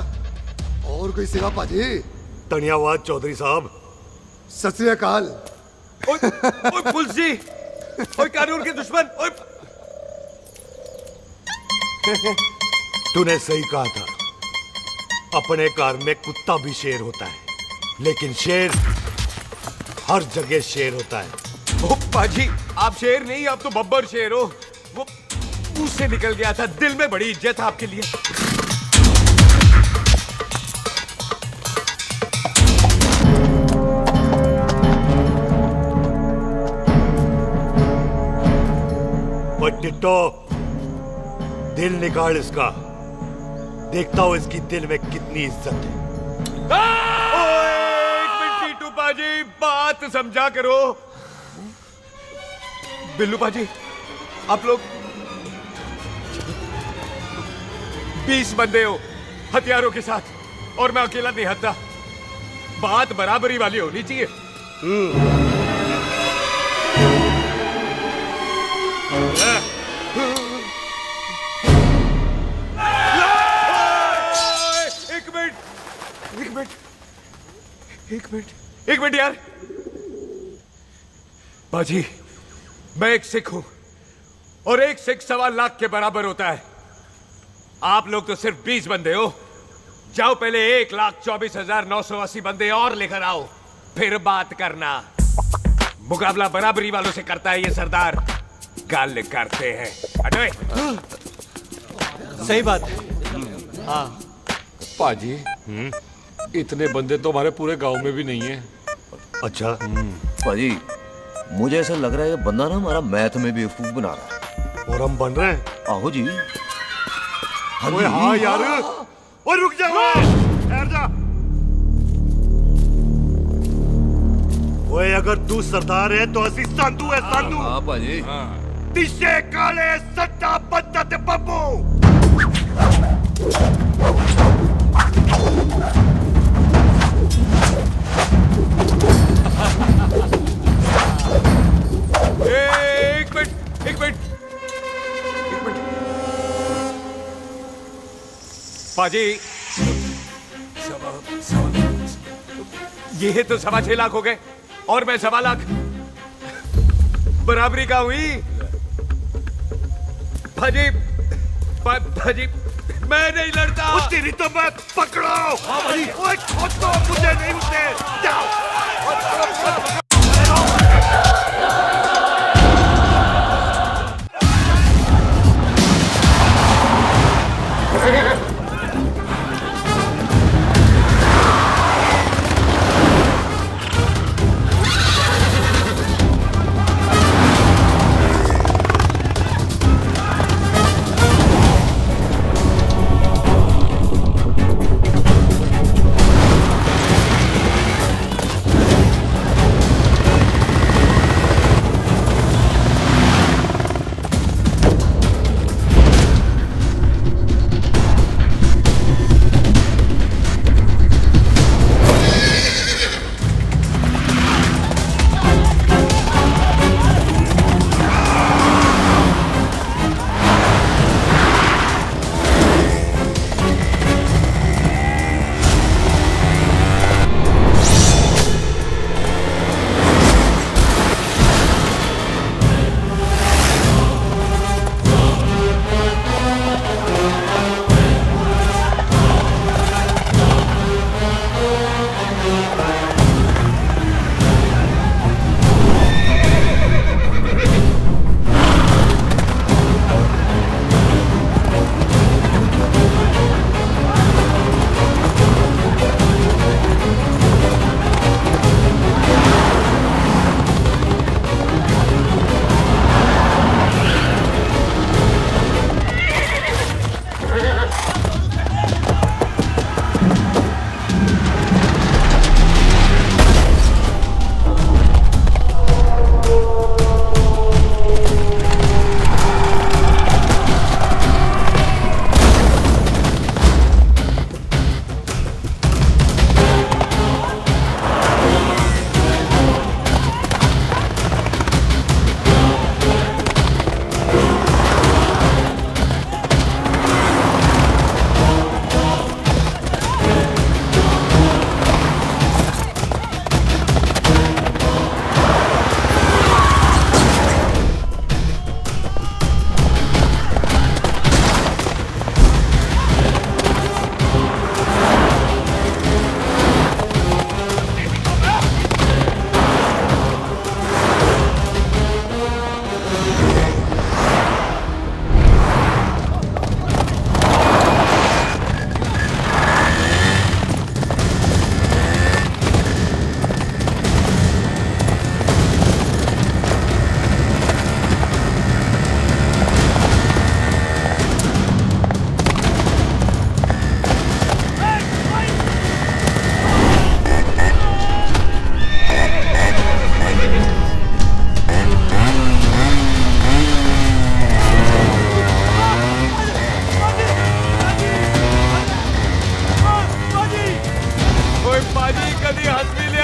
और कोई सेवा पाजी? धन्यवाद चौधरी साहब। सत श्री अकाल। ओए पुलिस जी, ओए कानून के दुश्मन, ओए। तूने सही कहा था, अपने घर में कुत्ता भी शेर होता है, लेकिन शेर हर जगह शेर होता है। ओ पाजी, आप शेर नहीं, आप तो बब्बर शेर हो। वो मुंह से निकल गया था, दिल में बड़ी इज्जत है आपके लिए। वो टिट्टो, दिल निकाल इसका, देखता हूं इसकी दिल में कितनी इज्जत है। एक मिनट टीटू पाजी, बात समझा करो। बिल्लू पाजी, आप लोग 20 बंदे हो हथियारों के साथ, और मैं अकेला नहीं हटता। बात बराबरी वाली होनी चाहिए। एक मिनट यार। बाजी, मैं एक सिख हूं और एक सिख 1.25 लाख के बराबर होता है। आप लोग तो सिर्फ 20 बंदे हो। जाओ पहले 1,24,980 बंदे और लेकर आओ, फिर बात करना। मुकाबला बराबरी वालों से करता है ये सरदार, गल करते हैं। हटोए। सही बात है। हाँ पाजी, इतने बंदे तो हमारे पूरे गांव में भी नहीं है। अच्छा पाजी, मुझे ऐसा लग रहा है ये बंदा ना हमारा मैथ में बेवकूफ बना रहा है। और हम बन रहे हैं? आहो जी। ओए हाँ यार, ओए रुक जा, ठहर जा। ओए अगर तू सरदार है तो असी संधू है, संधू। हाँ पाजी। दिशे काले सट्टा बद्दा ते बब्बू। एक मिनट। पाजी, ये तो 6.25 लाख हो गए और मैं 1.25 लाख। बराबरी का हुई। भाजी, भाजी, मैं नहीं लड़ता। तेरी तो मैं पकड़ो। ओए छोड़ दो मुझे, नहीं उठे। जाओ।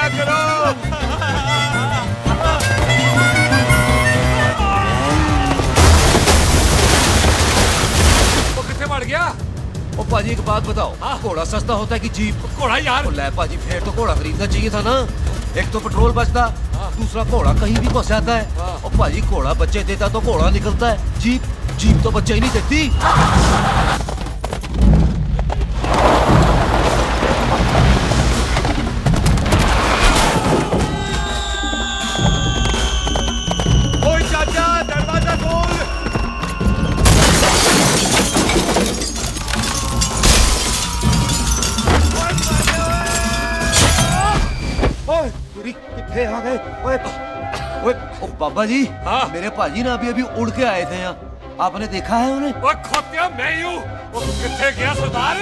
ना करो। वो कितने बढ़ गया? ओ पाजी एक बात बताओ, घोड़ा सस्ता होता है कि जीप? घोड़ा यार। ले पाजी फिर तो घोड़ा खरीदना चाहिए था ना। एक तो पेट्रोल बचता, दूसरा घोड़ा कहीं भी फंस जाता है। और पाजी घोड़ा बच्चे देता तो घोड़ा निकलता है, जीप तो बच्चे ही नहीं देती। ओए चाचा, दरवाजा खोल। ओए मेरी कितने आ गए? ओए ओए ओ बाबा जी, मेरे पाजी ना अभी उड़ के आए थे यहाँ, आपने देखा है उन्हें? वो खोतिया मैं ही हूँ। वो कितने गया सरदार?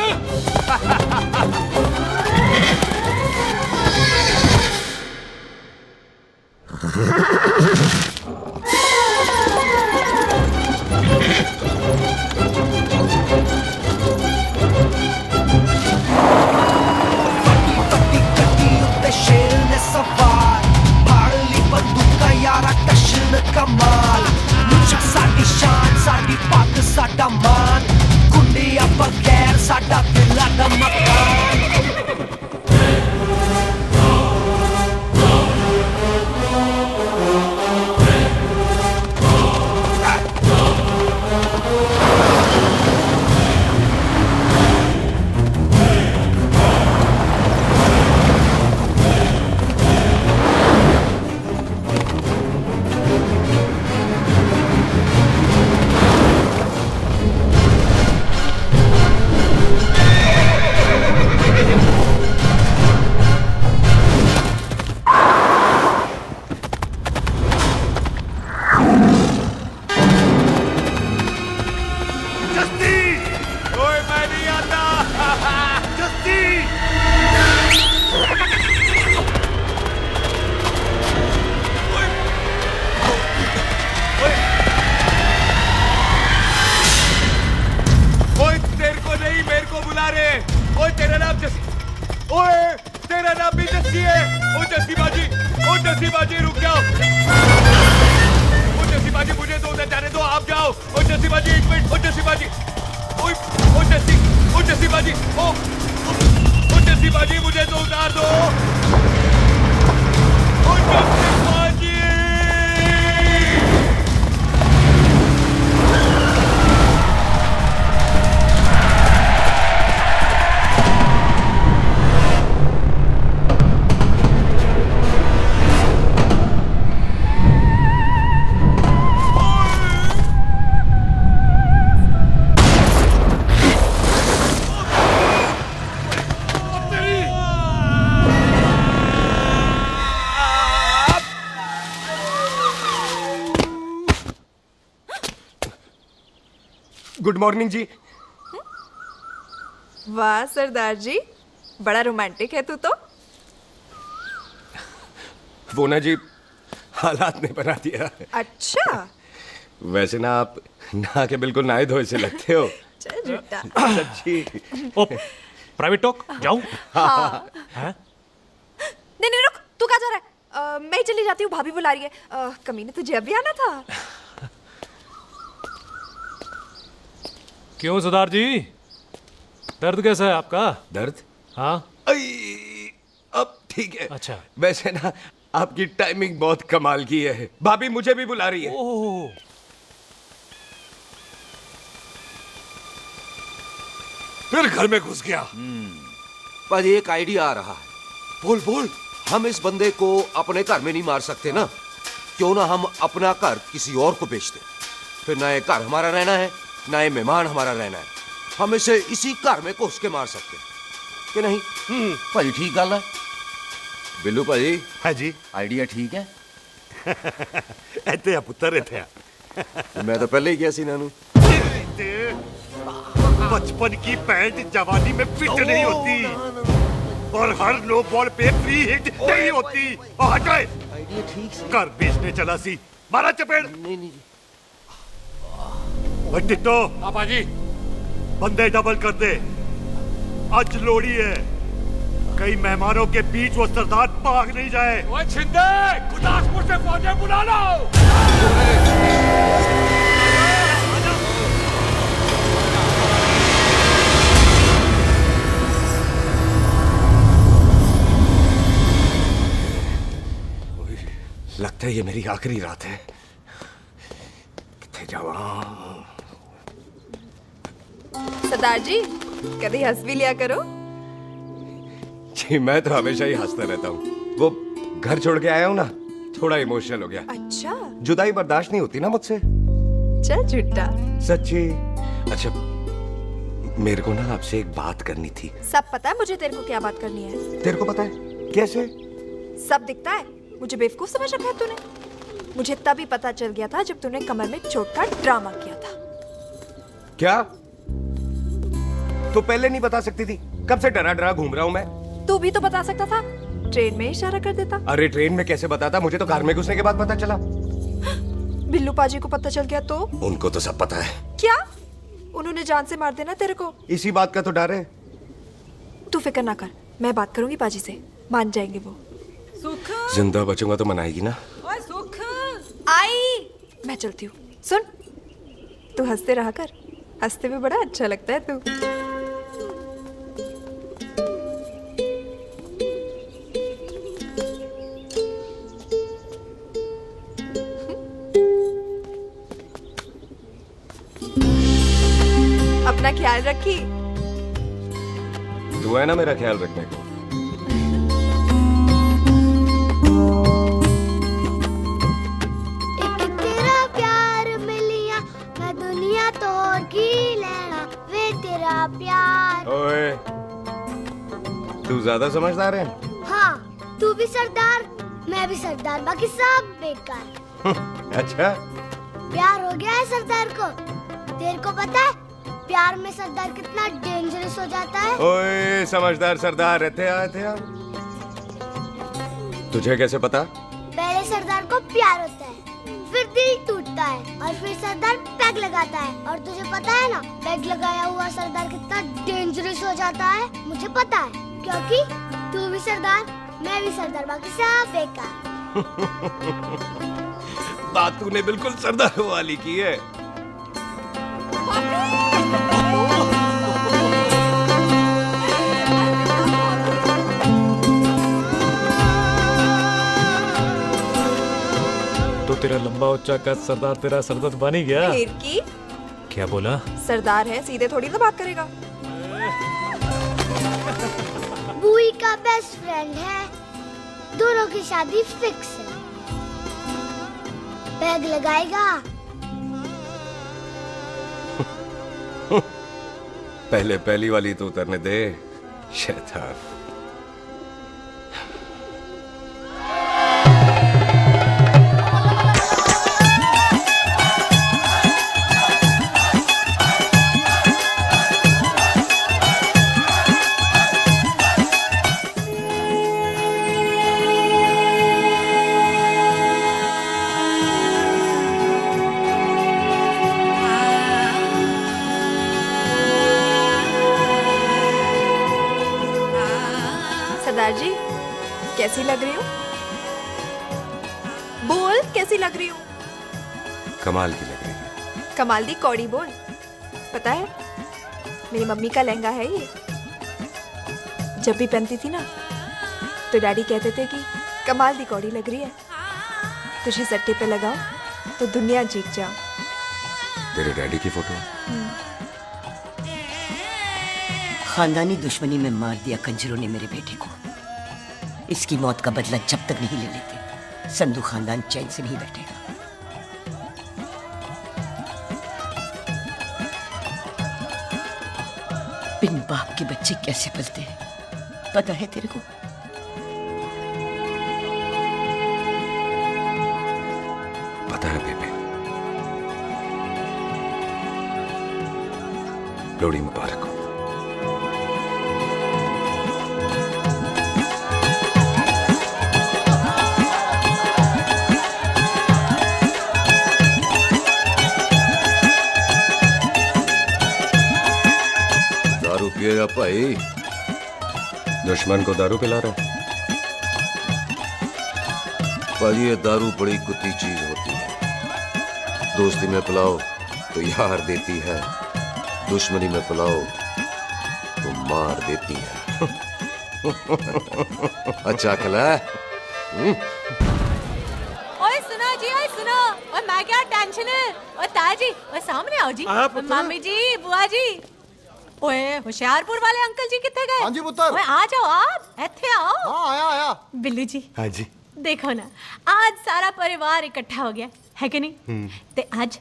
शेर ने सवार फाड़ ली बंदूक का यारा टशन कमाल मुझा साडी शान साडी पग साडा मान कुंडिया बगैर साडा दिला दा मकान गुड मॉर्निंग जी। वाह सरदार जी, बड़ा रोमांटिक है तू तो। वो ना जी, हालात ने बना दिया। अच्छा। वैसे ना आप नहा के बिल्कुल नहाए धोए से लगते हो। चल झूठा। सच्ची। ओ, प्राइवेट टॉक जाऊं? हाँ। हैं? नहीं रुक, तू कहाँ जा रहा है? मैं ही चली जाती हूँ, भाभी बुला रही है। कमीने तुझे अभी आना था। क्यों सरदार जी, दर्द कैसा है आपका? दर्द? हाँ। अब ठीक है। अच्छा। वैसे ना आपकी टाइमिंग बहुत कमाल की है। भाभी मुझे भी बुला रही है। ओह। फिर घर में घुस गया। पर एक आइडिया आ रहा है। बोल बोल। हम इस बंदे को अपने घर में नहीं मार सकते ना, क्यों ना हम अपना घर किसी और को बेच दें। फिर ना ये घर हमारा रहना है, ना ये मेहमान हमारा रहना है। हम इसे इसी घर में घुस के मार सकते हैं कि नहीं? भाजी ठीक गल है। बिल्लू भाजी। हाँ जी। आइडिया ठीक है। ऐते पुत्र इत्थे मैं तो पहले ही किया सी नानू। बचपन की पैंट जवानी में फिट नहीं होती और हर नो बॉल पे फ्री हिट नहीं होती। हटाए। आइडिया ठीक से। घर बेचने चला सी, मारा चपेट। नहीं। टिट्टो। हाँ पाजी। बंदे डबल कर दे, आज लोड़ी है। कई मेहमानों के बीच वो सरदार भाग नहीं जाए। ओए छिंदे, गुरदासपुर से फौजें बुला लो। लगता है ये मेरी आखिरी रात है। किथे जावा? सरदार जी कभी हंस भी लिया करो। जी मैं तो हमेशा ही हंसता रहता हूँ। वो घर छोड़ के आया हूँ ना, थोड़ा इमोशनल हो गया। अच्छा जुदाई बर्दाश्त नहीं होती ना मुझसे। चल झूठा। सच्ची। अच्छा मेरे को ना आपसे एक बात करनी थी। सब पता है मुझे तेरे को क्या बात करनी है। तेरे को पता है? कैसे? सब दिखता है। मुझे बेवकूफ समझ रखा है तूने। मुझे तभी पता चल गया था जब तूने कमर में चोट का ड्रामा किया था। क्या? तो पहले नहीं बता सकती थी? कब से डरा डरा घूम रहा हूँ मैं। तू भी तो बता सकता था, ट्रेन में इशारा कर देता। अरे ट्रेन में कैसे बताता? मुझे तो कार में घुसने के बाद पता चला। बिल्लू पाजी को पता चल गया तो? उनको तो सब पता है। क्या? उन्होंने जान से मार देना तेरे को। इसी बात का तो डर है। तू फिक्र ना कर, मैं बात करूंगी पाजी से, मान जाएंगे वो। सुख जिंदा बचूंगा तो मनाएगी ना? ओए सुख आई मैं चलती हूँ। सुन तू हंसते रहा कर, हंसते में बड़ा अच्छा लगता है तू। अपना ख्याल रखी। तू है ना मेरा ख्याल रखने को। तेरा प्यार मिलिया मैं दुनिया तोड़ की लेना वे तेरा प्यार। ओए तू ज्यादा समझदार है। हाँ तू भी सरदार मैं भी सरदार, बाकी सब बेकार। अच्छा प्यार हो गया है सरदार को। तेरे को पता है प्यार में सरदार कितना डेंजरस हो जाता है। ओए समझदार सरदार रहते आ। तुझे कैसे पता? पहले सरदार को प्यार होता है, फिर दिल टूटता है और फिर सरदार पैग लगाता है। और तुझे पता है ना पैग लगाया हुआ सरदार कितना डेंजरस हो जाता है। मुझे पता है क्योंकि तू भी सरदार मैं भी सरदार, बाकी सब बेकार। बात तूने बिल्कुल सरदार वाली की है। तो तेरा लंबा उच्चा का सरदार तेरा सरदर्द बन ही गया। फिर की? क्या बोला? सरदार है सीधे थोड़ी ना बात करेगा। बुई का बेस्ट फ्रेंड है, दोनों की शादी फिक्स है। पैग लगाएगा। पहले पहली वाली तो उतरने दे शैतान। सरदार जी कैसी लग रही हूँ? बोल कैसी लग रही हूँ? कमाल की लग रही है। कमाल दी कौड़ी बोल। पता है मेरी मम्मी का लहंगा है ये। जब भी पहनती थी ना तो डैडी कहते थे कि कमाल दी कौड़ी लग रही है, तुझे सट्टे पे लगाओ तो दुनिया जीत जाओ। तेरे डैडी की फोटो? खानदानी दुश्मनी में मार दिया कंजरों ने मेरे बेटे को। इसकी मौत का बदला जब तक नहीं ले लेते संधू खानदान चैन से नहीं बैठेगा। बिन बाप के बच्चे कैसे पलते हैं पता है तेरे को? पता है बेबे। लोहड़ी मुबारक हो। पिएगा भाई? दुश्मन को दारू पिला रहा है? भाजी ये दारू बड़ी कुत्ती चीज होती है। दोस्ती में पिलाओ तो यार देती है, दुश्मनी में पिलाओ तो मार देती है। अच्छा खिला। ओए सुनो जी, ओए सुनो, ओए मैं क्या टेंशन है? ओए ताजी, ओए सामने आओ जी। मम्मी जी, बुआ जी। ओए होशियारपुर वाले अंकल जी कितने गए? हाँ जी पुत्र। ओए आ जाओ आप, ऐथे आओ। हाँ आया आया। बिल्लू जी। हाँ जी। देखो ना, आज सारा परिवार इकट्ठा हो गया है कि नहीं? तो आज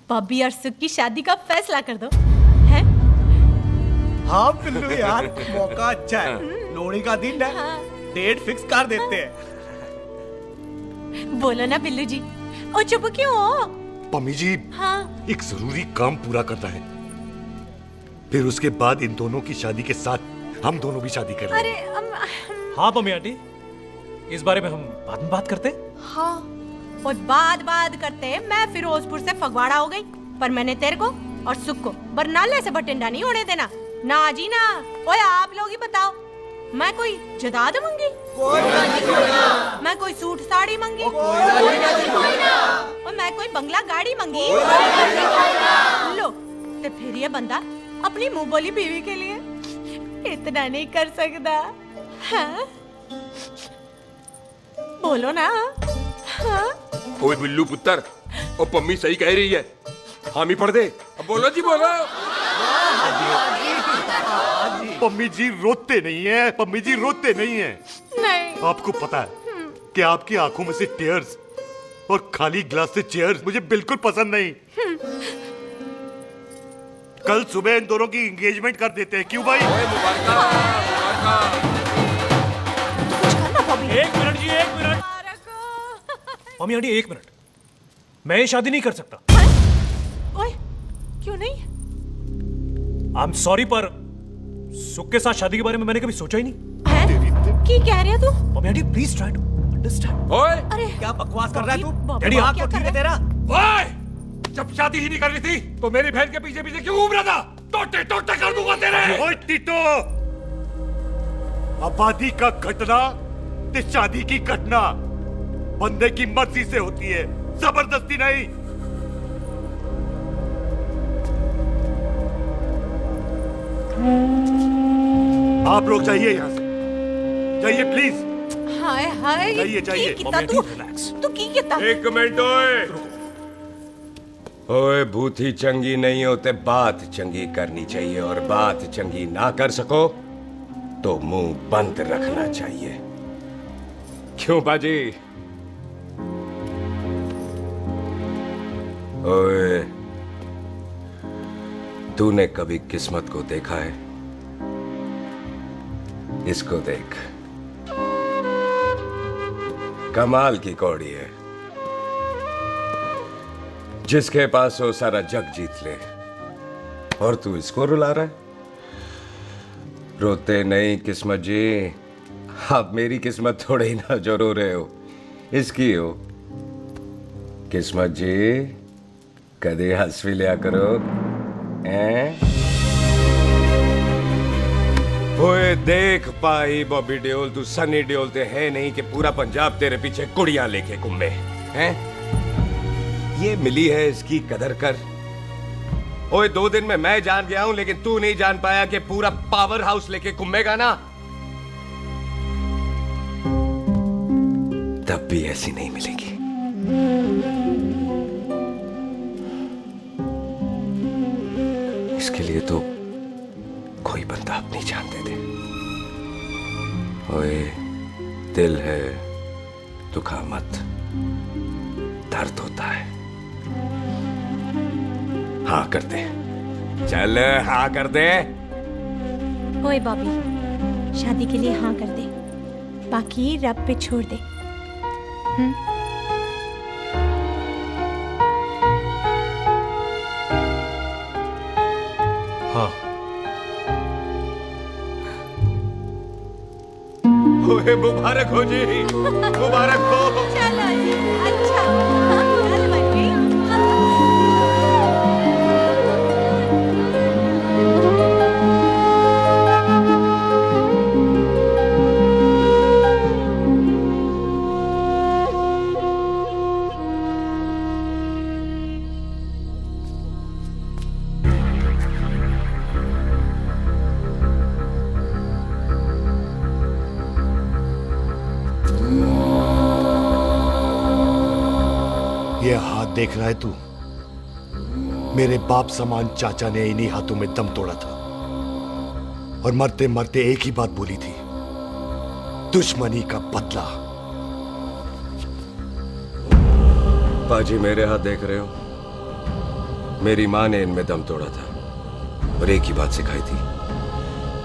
बॉबी और सुख की शादी का फैसला कर दो, है? हाँ बिल्लू यार, मौका अच्छा है। लोहड़ी का दिन है, डेट फिक्स कर देते हैं। बोलो ना बिल्लू जी, ओ चुप क्यों हो? पम्मी जी, हाँ। एक जरूरी काम पूरा करना है, फिर उसके बाद इन दोनों की शादी के साथ हम दोनों भी शादी करेंगे। अरे हाँ मम्मी आंटी, इस बारे में हम बाद में बात करते। हाँ, और बात करते मैं फिरोजपुर से फगवाड़ा हो गई, पर मैंने तेरे को और सुख को बरनाले से बठिंडा नहीं होने देना। ना जी ना। ओए आप लोग ही बताओ, मैं कोई जदाद मंगी? मैं कोई सूट साड़ी मंगी? और मैं कोई बंगला गाड़ी मंगी? लो, तो फिर ये बंदा अपनी मुंह बोली बीवी के लिए इतना नहीं कर सकता, हाँ? बोलो ना। हाँ? ओए बिल्लू पुत्र, ओ पम्मी सही कह रही है, हामी पढ़ दे। अब बोलो जी, बोलो। पम्मी जी रोते नहीं है, पम्मी जी रोते नहीं है। नहीं। आपको पता है कि आपकी आंखों में से टीयर्स और खाली ग्लास से चेयर्स मुझे बिल्कुल पसंद नहीं। कल सुबह इन दोनों की एंगेजमेंट कर देते हैं, क्यों भाई? एक मिनट जी, एक मिनट। मम्मी आंटी एक मिनट, मैं ये शादी नहीं कर सकता। ओए, क्यों नहीं? आई एम सॉरी, पर सुख के साथ शादी के बारे में मैंने कभी सोचा ही नहीं। की कह रहे हो तू? Mummy aunty please try to understand. ओए, अरे क्या बकवास कर रहा है तू? डैडी दिमाग तो ठीक है तेरा? ओए, जब शादी ही नहीं करनी थी तो मेरी बहन के पीछे पीछे क्यों घूम रहा था? टोटे टोटे कर दूंगा तेरे। ओए टीटो, आबादी का घटना ते शादी की घटना बंदे की मर्जी से होती है, जबरदस्ती नहीं। आप लोग जाइए यहाँ से, जाइए प्लीज। हाय हाय, जाइए जाइए। तू की कितना? एक मिनट। ओए भूथी चंगी नहीं होते, बात चंगी करनी चाहिए, और बात चंगी ना कर सको तो मुंह बंद रखना चाहिए। क्यों बाजी? ओए, तूने कभी किस्मत को देखा है? इसको देख, कमाल की कौड़ी है। जिसके पास हो सारा जग जीत ले, और तू इसको रुला रहा है? रोते नहीं किस्मत जी, आप मेरी किस्मत थोड़े ही ना जो रो रहे हो, इसकी हो। किस्मत जी कदे हंस भी लिया करो, हैं? ओए देख पाई बॉबी देओल, तू सनी देओल ते है नहीं कि पूरा पंजाब तेरे पीछे कुड़ियां लेके घूमे, हैं? ये मिली है, इसकी कदर कर। ओए 2 दिन में मैं जान गया हूं, लेकिन तू नहीं जान पाया कि पूरा पावर हाउस लेके घूमेगा ना, तब भी ऐसी नहीं मिलेगी। इसके लिए तो कोई बंदा अपनी जान दे दे। ओए, दिल है, दुखा मत, दर्द होता है। हाँ कर दे, चल हाँ कर दे। ओए बॉबी, शादी के लिए हाँ कर दे, बाकी रब पे छोड़ दे। हाँ। ओए मुबारक हो जी, मुबारक हो। चलो जी, अच्छा। चल बच्ची। देख रहा है तू? मेरे बाप समान चाचा ने इन्हीं हाथों में दम तोड़ा था और मरते मरते एक ही बात बोली थी, दुश्मनी का बदला। पाजी मेरे हाथ देख रहे हो? मेरी माँ ने इनमें दम तोड़ा था और एक ही बात सिखाई थी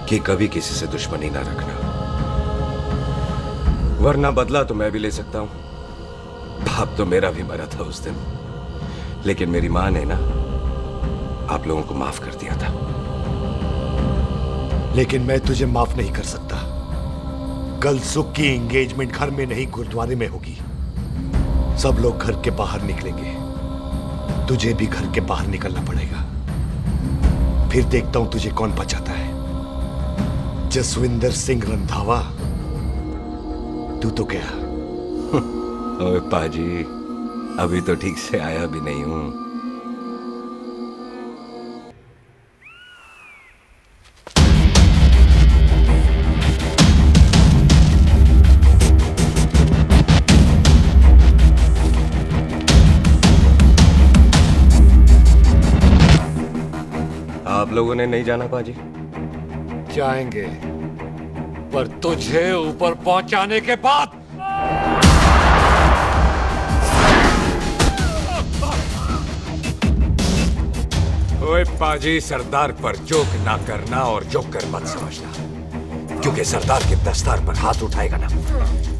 कि कभी किसी से दुश्मनी ना रखना, वरना बदला तो मैं भी ले सकता हूं। बाप तो मेरा भी मरा था उस दिन, लेकिन मेरी माँ ने ना आप लोगों को माफ कर दिया था। लेकिन मैं तुझे माफ नहीं कर सकता। कल सुख की एंगेजमेंट घर में नहीं गुरुद्वारे में होगी। सब लोग घर के बाहर निकलेंगे, तुझे भी घर के बाहर निकलना पड़ेगा। फिर देखता हूं तुझे कौन बचाता है। जसविंदर सिंह रंधावा, तू तो क्या? ओए पाजी, अभी तो ठीक से आया भी नहीं हूं। आप लोगों ने नहीं जाना पाजी? जाएंगे, पर तुझे ऊपर पहुंचाने के बाद। ओए पाजी, सरदार पर जोक ना करना और जोकर मत समझना, क्योंकि सरदार के दस्तार पर हाथ उठाएगा ना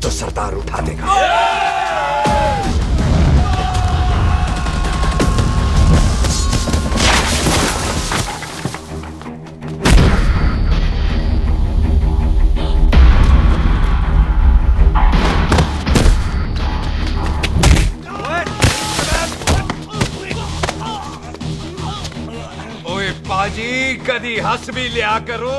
तो सरदार उठा देगा। पाजी कदी हंस भी लिया करो।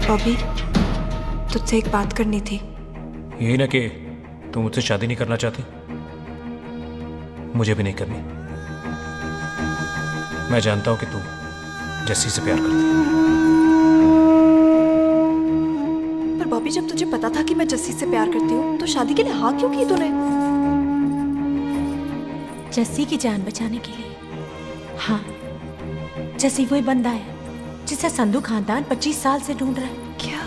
बॉबी, तुझसे एक बात करनी थी। यही ना कि तुम मुझसे शादी नहीं करना चाहती, मुझे भी नहीं करनी। मैं जानता हूं कि तू जस्सी से प्यार करती है। पर बॉबी, जब तुझे पता था कि मैं जस्सी से प्यार करती हूँ तो शादी के लिए हाँ क्यों की तूने? जस्सी की जान बचाने के लिए। हाँ, जस्सी वही बंदा है जिसे संधू खानदान 25 साल से ढूंढ रहा है। क्या?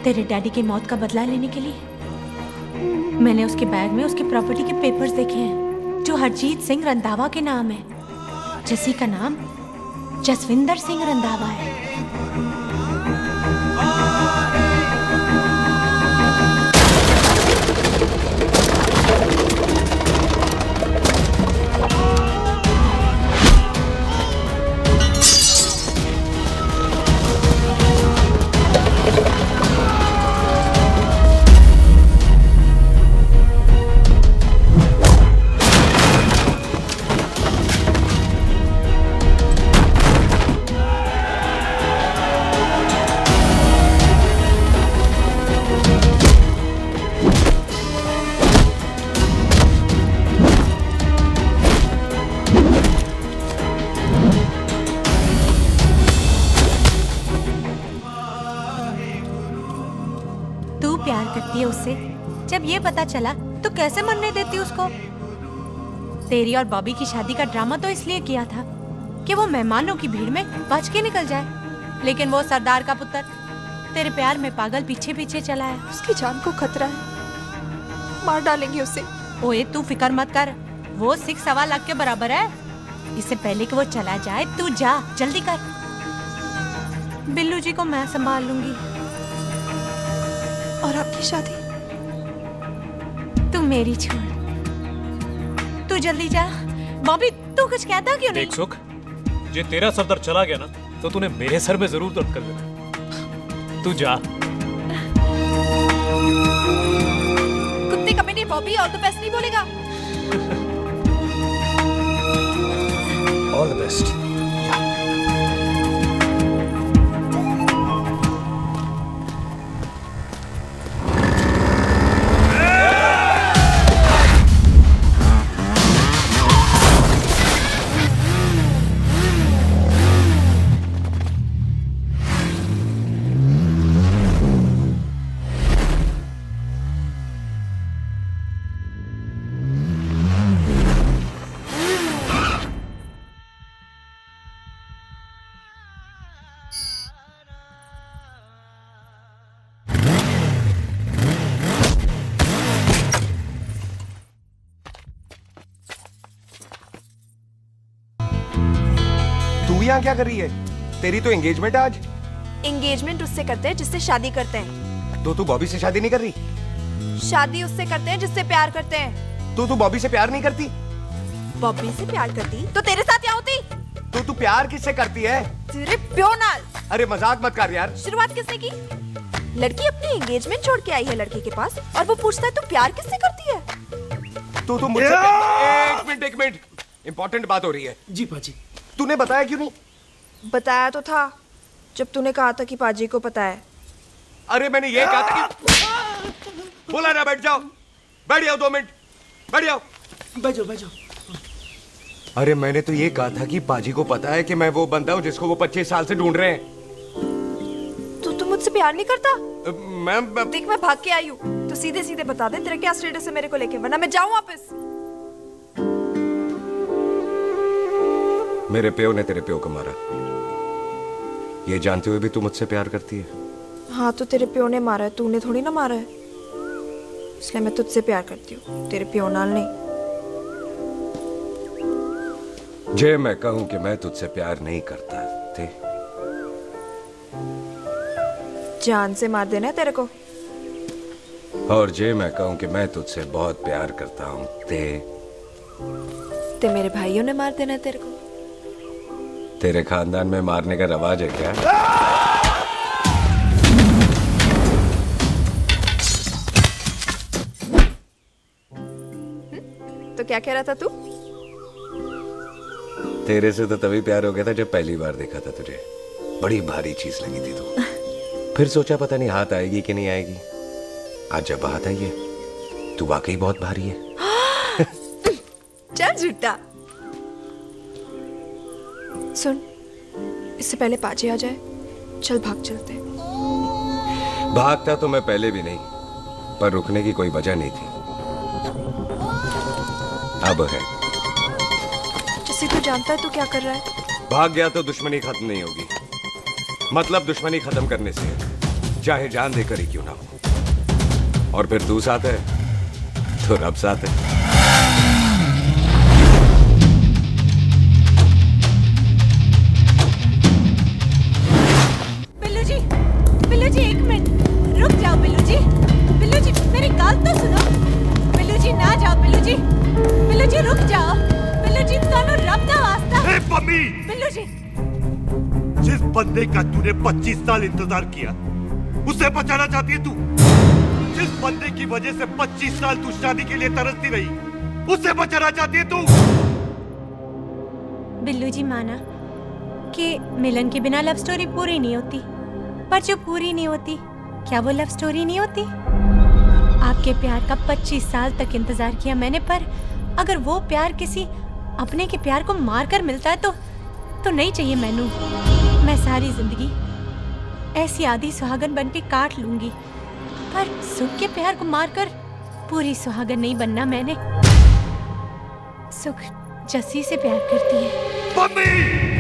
तेरे डैडी की मौत का बदला लेने के लिए। मैंने उसके बैग में उसकी प्रॉपर्टी के पेपर्स देखे हैं जो हरजीत सिंह रंधावा के नाम है। जस्सी का नाम जसविंदर सिंह रंधावा है। उससे जब ये पता चला तो कैसे मरने देती उसको? तेरी और बॉबी की शादी का ड्रामा तो इसलिए किया था कि वो मेहमानों की भीड़ में बच के निकल जाए, लेकिन वो सरदार का पुत्र तेरे प्यार में पागल पीछे पीछे चला है। उसकी जान को खतरा है, मार डालेंगे उसे। ओए तू फिक्र मत कर, वो 6.25 लाख के बराबर है। इससे पहले कि वो चला जाए तू जा, जल्दी कर। बिल्लू जी को मैं संभाल लूंगी। और आपकी शादी? तू मेरी छोड़, तू जल्दी जा। बॉबी तू कुछ कहता क्यों नहीं? देख सुख, जे तेरा सरदार चला गया ना तो तूने मेरे सर में जरूर दर्द कर देना। तू जा। कुत्ते कमीने बॉबी, और तो बेस्ट नहीं बोलेगा। All the best. यहाँ क्या कर रही है? तेरी तो एंगेजमेंट है आज। एंगेजमेंट उससे करते हैं जिससे शादी करते हैं। तो तू बॉबी से शादी नहीं कर रही? शादी उससे करते हैं जिससे प्यार करते हैं। तो तू बॉबी से प्यार नहीं करती? बॉबी से प्यार करती तो तेरे साथ क्या होती? तो तू प्यार किससे करती है? तेरे प्यो नाल। अरे मजाक मत कर यार। शुरुआत किसने की? लड़की अपनी एंगेजमेंट छोड़ के आई है लड़के के पास और वो पूछता है तू प्यार किससे करती है? तो मुझसे एक मिनट इंपॉर्टेंट बात हो रही है। जी पाजी। तूने बताया क्यों नहीं? बताया तो था जब तूने कहा था कि पाजी को पता है। अरे मैंने ये कहा था कि बोला ना बैठ जाओ 2 मिनट बैठ जाओ। बैठ जाओ। अरे मैंने तो ये कहा था कि पाजी को पता है कि मैं वो बंदा हूँ जिसको वो 25 साल से ढूंढ रहे हैं। तो तू मुझसे प्यार नहीं करता? मैं देख मैं भाग के आई हूँ तो सीधे सीधे बता दे तेरा क्या स्टेटस है मेरे को लेके, वरना मैं जाऊँ वापस। मेरे प्यो ने तेरे प्यो को मारा, ये जानते हुए भी तू मुझसे प्यार करती है? हाँ तो तेरे प्यो ने मारा है, तूने थोड़ी ना मारा है, इसलिए मैं तुझसे प्यार करती हूँ, तेरे प्यो नाल नहीं। जे मैं कहूं कि मैं तुझसे प्यार नहीं करता थे, जान से मार देना है तेरे को। और जे मैं कहूं कि मैं तुझसे बहुत प्यार करता हूं ते मेरे भाइयों ने मार देना है तेरे को। तेरे खानदान में मारने का रवाज है क्या? तो क्या कह रहा था तू? तेरे से तो तभी प्यार हो गया था जब पहली बार देखा था तुझे, बड़ी भारी चीज लगी थी तू। फिर सोचा पता नहीं हाथ आएगी कि नहीं आएगी, आज जब हाथ आई है तू वाकई बहुत भारी है। चल झूठा। सुन, इससे पहले पाजी आ जाए, चल भाग चलते। भागता तो मैं पहले भी नहीं, पर रुकने की कोई वजह नहीं थी, अब है। जिसे तू जानता है तू क्या कर रहा है? भाग गया तो दुश्मनी खत्म नहीं होगी, मतलब दुश्मनी खत्म करने से चाहे जान देकर ही क्यों ना हो। और फिर तू साथ है तो रब साथ है। बिल्लू जी 1 मिनट रुक जाओ। बिल्लू जी मेरी बात तो सुनो। बिल्लू जी ना जाओ। बिल्लू जी रुक जाओ। बिल्लू जी तानो रब दा वास्ता। ए मम्मी, बिल्लू जी जिस बंदे का तूने 25 साल इंतजार किया उसे बचाना चाहती है तू? जिस बंदे की वजह से 25 साल तू शादी के लिए तरसती रही उसे बचाना चाहती है तू? बिल्लू जी माना कि मिलन के बिना लव स्टोरी पूरी नहीं होती, पर जो पूरी नहीं होती क्या वो लव स्टोरी नहीं होती? आपके प्यार का 25 साल तक इंतजार किया मैंने, पर अगर वो प्यार किसी अपने के प्यार को मारकर मिलता है तो नहीं चाहिए मैनू। मैं सारी जिंदगी ऐसी आधी सुहागन बन के काट लूंगी, पर सुख के प्यार को मारकर पूरी सुहागन नहीं बनना मैंने। सुख जस्सी से प्यार करती है। मम्मी!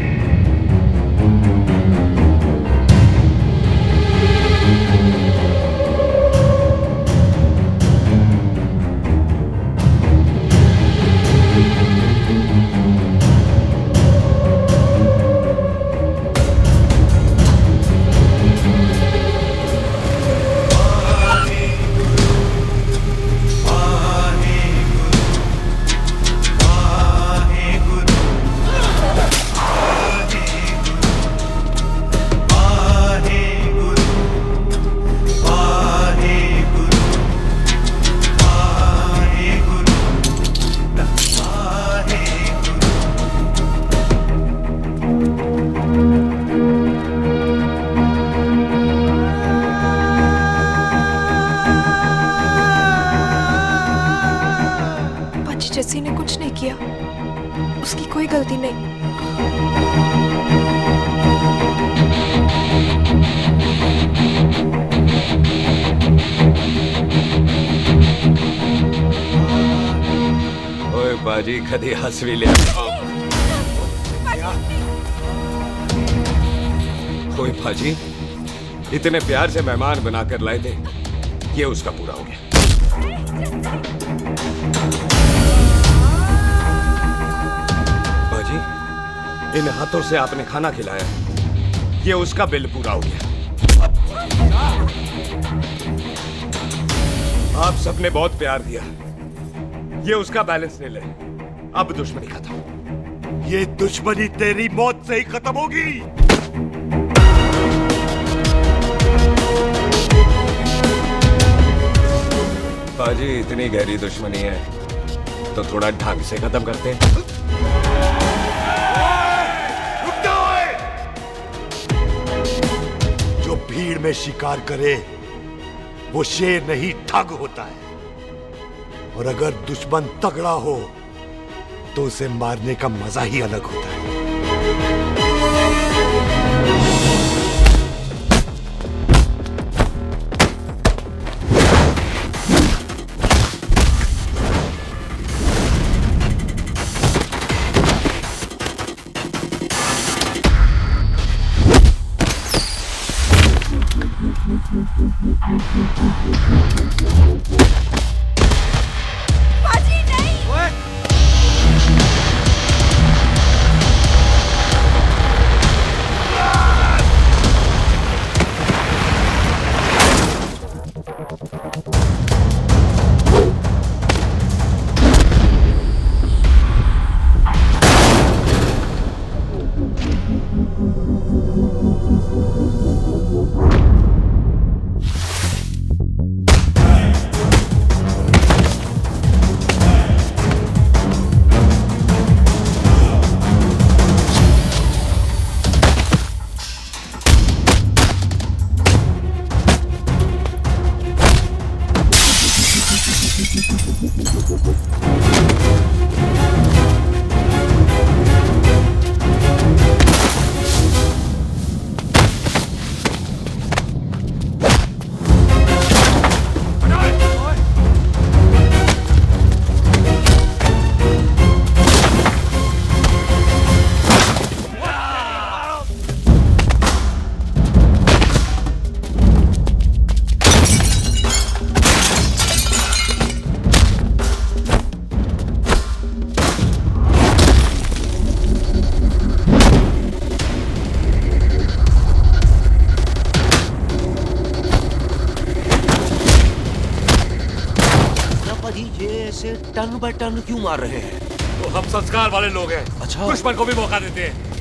जस्सी ने कुछ नहीं किया, उसकी कोई गलती नहीं। ओए बाजी कदी हंस भी लिया। ओए बाजी इतने प्यार से मेहमान बनाकर लाए थे, ये उसका पूरा हो गया। इन हाथों से आपने खाना खिलाया, ये उसका बिल पूरा हो गया। आप सबने बहुत प्यार दिया, ये उसका बैलेंस ले ले। अब दुश्मनी खत्म। ये दुश्मनी तेरी मौत से ही खत्म होगी। पाजी, इतनी गहरी दुश्मनी है तो थोड़ा ढंग से खत्म करते हैं। जो भीड़ में शिकार करे वो शेर नहीं ठग होता है, और अगर दुश्मन तगड़ा हो तो उसे मारने का मजा ही अलग होता है। पाजी नहीं। टन बाय टन क्यों मार रहे हैं? तो हम संस्कार वाले लोग हैं। अच्छा। दुश्मन को भी मौका देते हैं।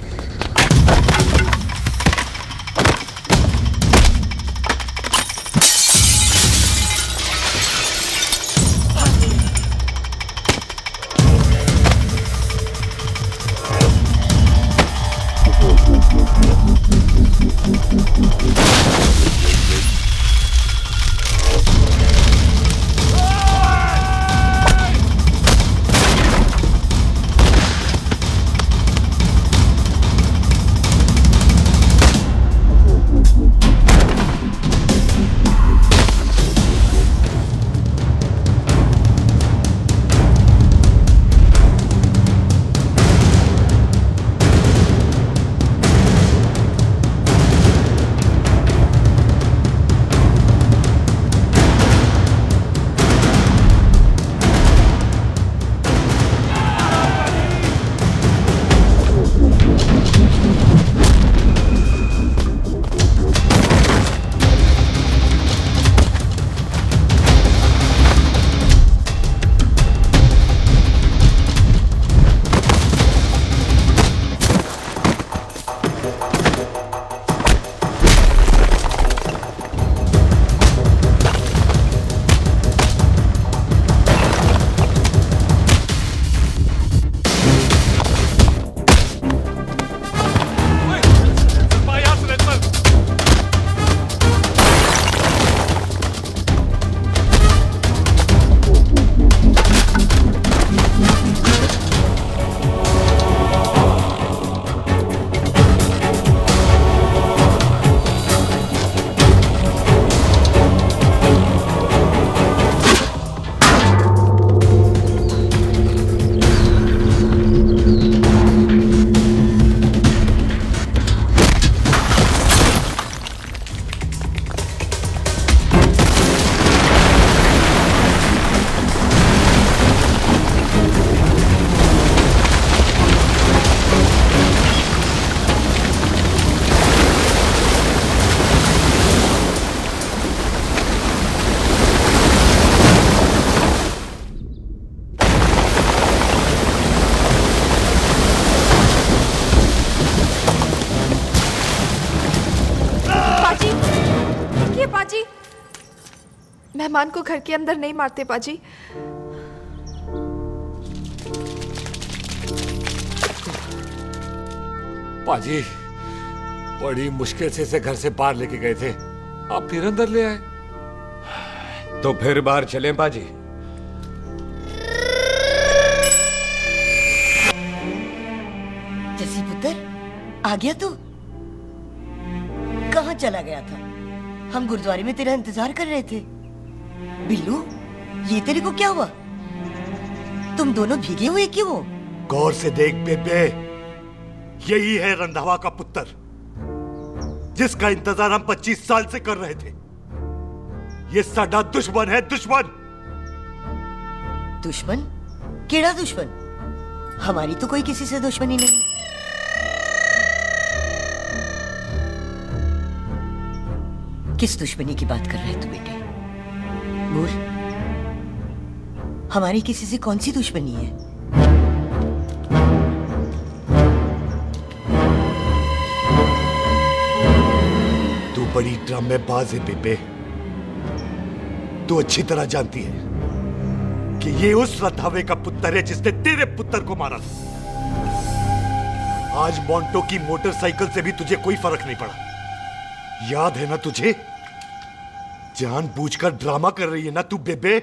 मेहमान को घर के अंदर नहीं मारते पाजी। पाजी बड़ी मुश्किल से इसे घर से बाहर लेके गए थे, आप फिर अंदर ले आए। तो फिर बाहर चलें पाजी। जसी पुत्र, आ गया तू? कहाँ चला गया था? हम गुरुद्वारे में तेरा इंतजार कर रहे थे। बिल्लू, ये तेरे को क्या हुआ? तुम दोनों भीगे हुए क्यों हो? गौर से देख बेबे, यही है रंधावा का पुत्र, जिसका इंतजार हम 25 साल से कर रहे थे। ये साडा दुश्मन है, दुश्मन। दुश्मन? केड़ा दुश्मन? हमारी तो कोई किसी से दुश्मनी नहीं। किस दुश्मनी की बात कर रहे तू बेटे? बोल, हमारी किसी से कौन सी दुश्मनी है? तू बड़ी ड्रामेबाज है बेबे। तू अच्छी तरह जानती है कि ये उस रंधावे का पुत्र है जिसने तेरे पुत्र को मारा था। आज मोंटो की मोटरसाइकिल से भी तुझे कोई फर्क नहीं पड़ा। याद है ना तुझे? जानबूझकर ड्रामा कर रही है ना तू बेबे?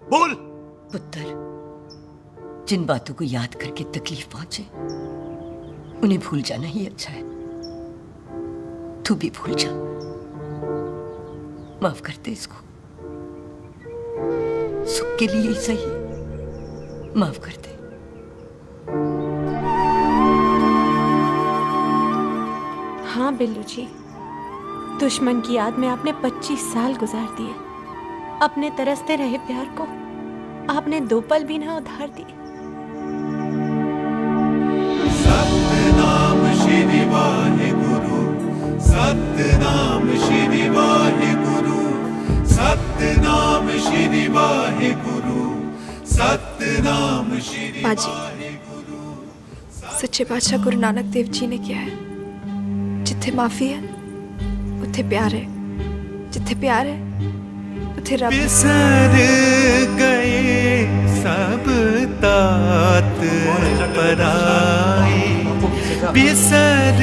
बोल। पुत्र, जिन बातों को याद करके तकलीफ पहुंचे उन्हें भूल जाना ही अच्छा है। तू भी भूल जा। माफ कर दे इसको, सुख के लिए ही सही। माफ कर दे। हाँ बिल्लू जी, दुश्मन की याद में आपने 25 साल गुजार दिए। अपने तरसते रहे प्यार को आपने 2 पल भी ना उधार दिए। सतनाम श्री वाहेगुरु, सतनाम श्री वाहेगुरु, सतनाम श्री वाहेगुरु, सतनाम श्री पाजी, सच्चे बादशाह गुरु नानक देव जी ने किया है, जिथे माफी है उथे प्यार है, जिथे प्यार है उथे रब। बिसर गए सब तात पराए, बिसर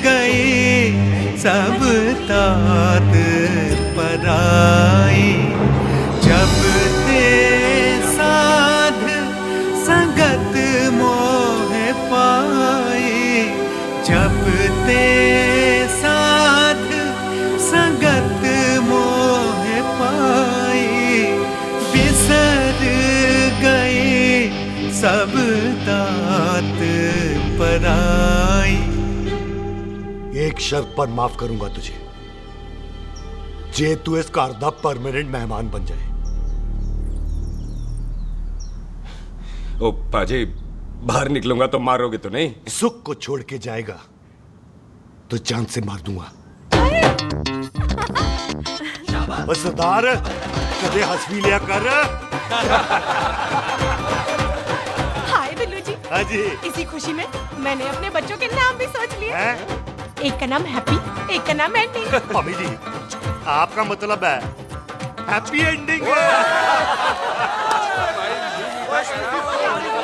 गए सब तात पराए, जब ते साध संगत मोह पाए, जब ते साध संगत मोह पाए, बिसर गए सब तात पराई। एक शर्त पर माफ करूंगा तुझे, जे तू इस घर दा परमानेंट मेहमान बन जाए। ओ पाजी, बाहर निकलूंगा तो मारोगे तो नहीं? सुख को छोड़ के जाएगा तो जान से मार दूंगा। सरदार, कदे हंस भी लिया कर। हाय बिल्लू जी। हाँ जी। इसी खुशी में मैंने अपने बच्चों के नाम भी सोच लिए। एक का नाम हैप्पी, एक का नाम एंडिंग। मम्मी जी, आपका मतलब है हैप्पी एंडिंग।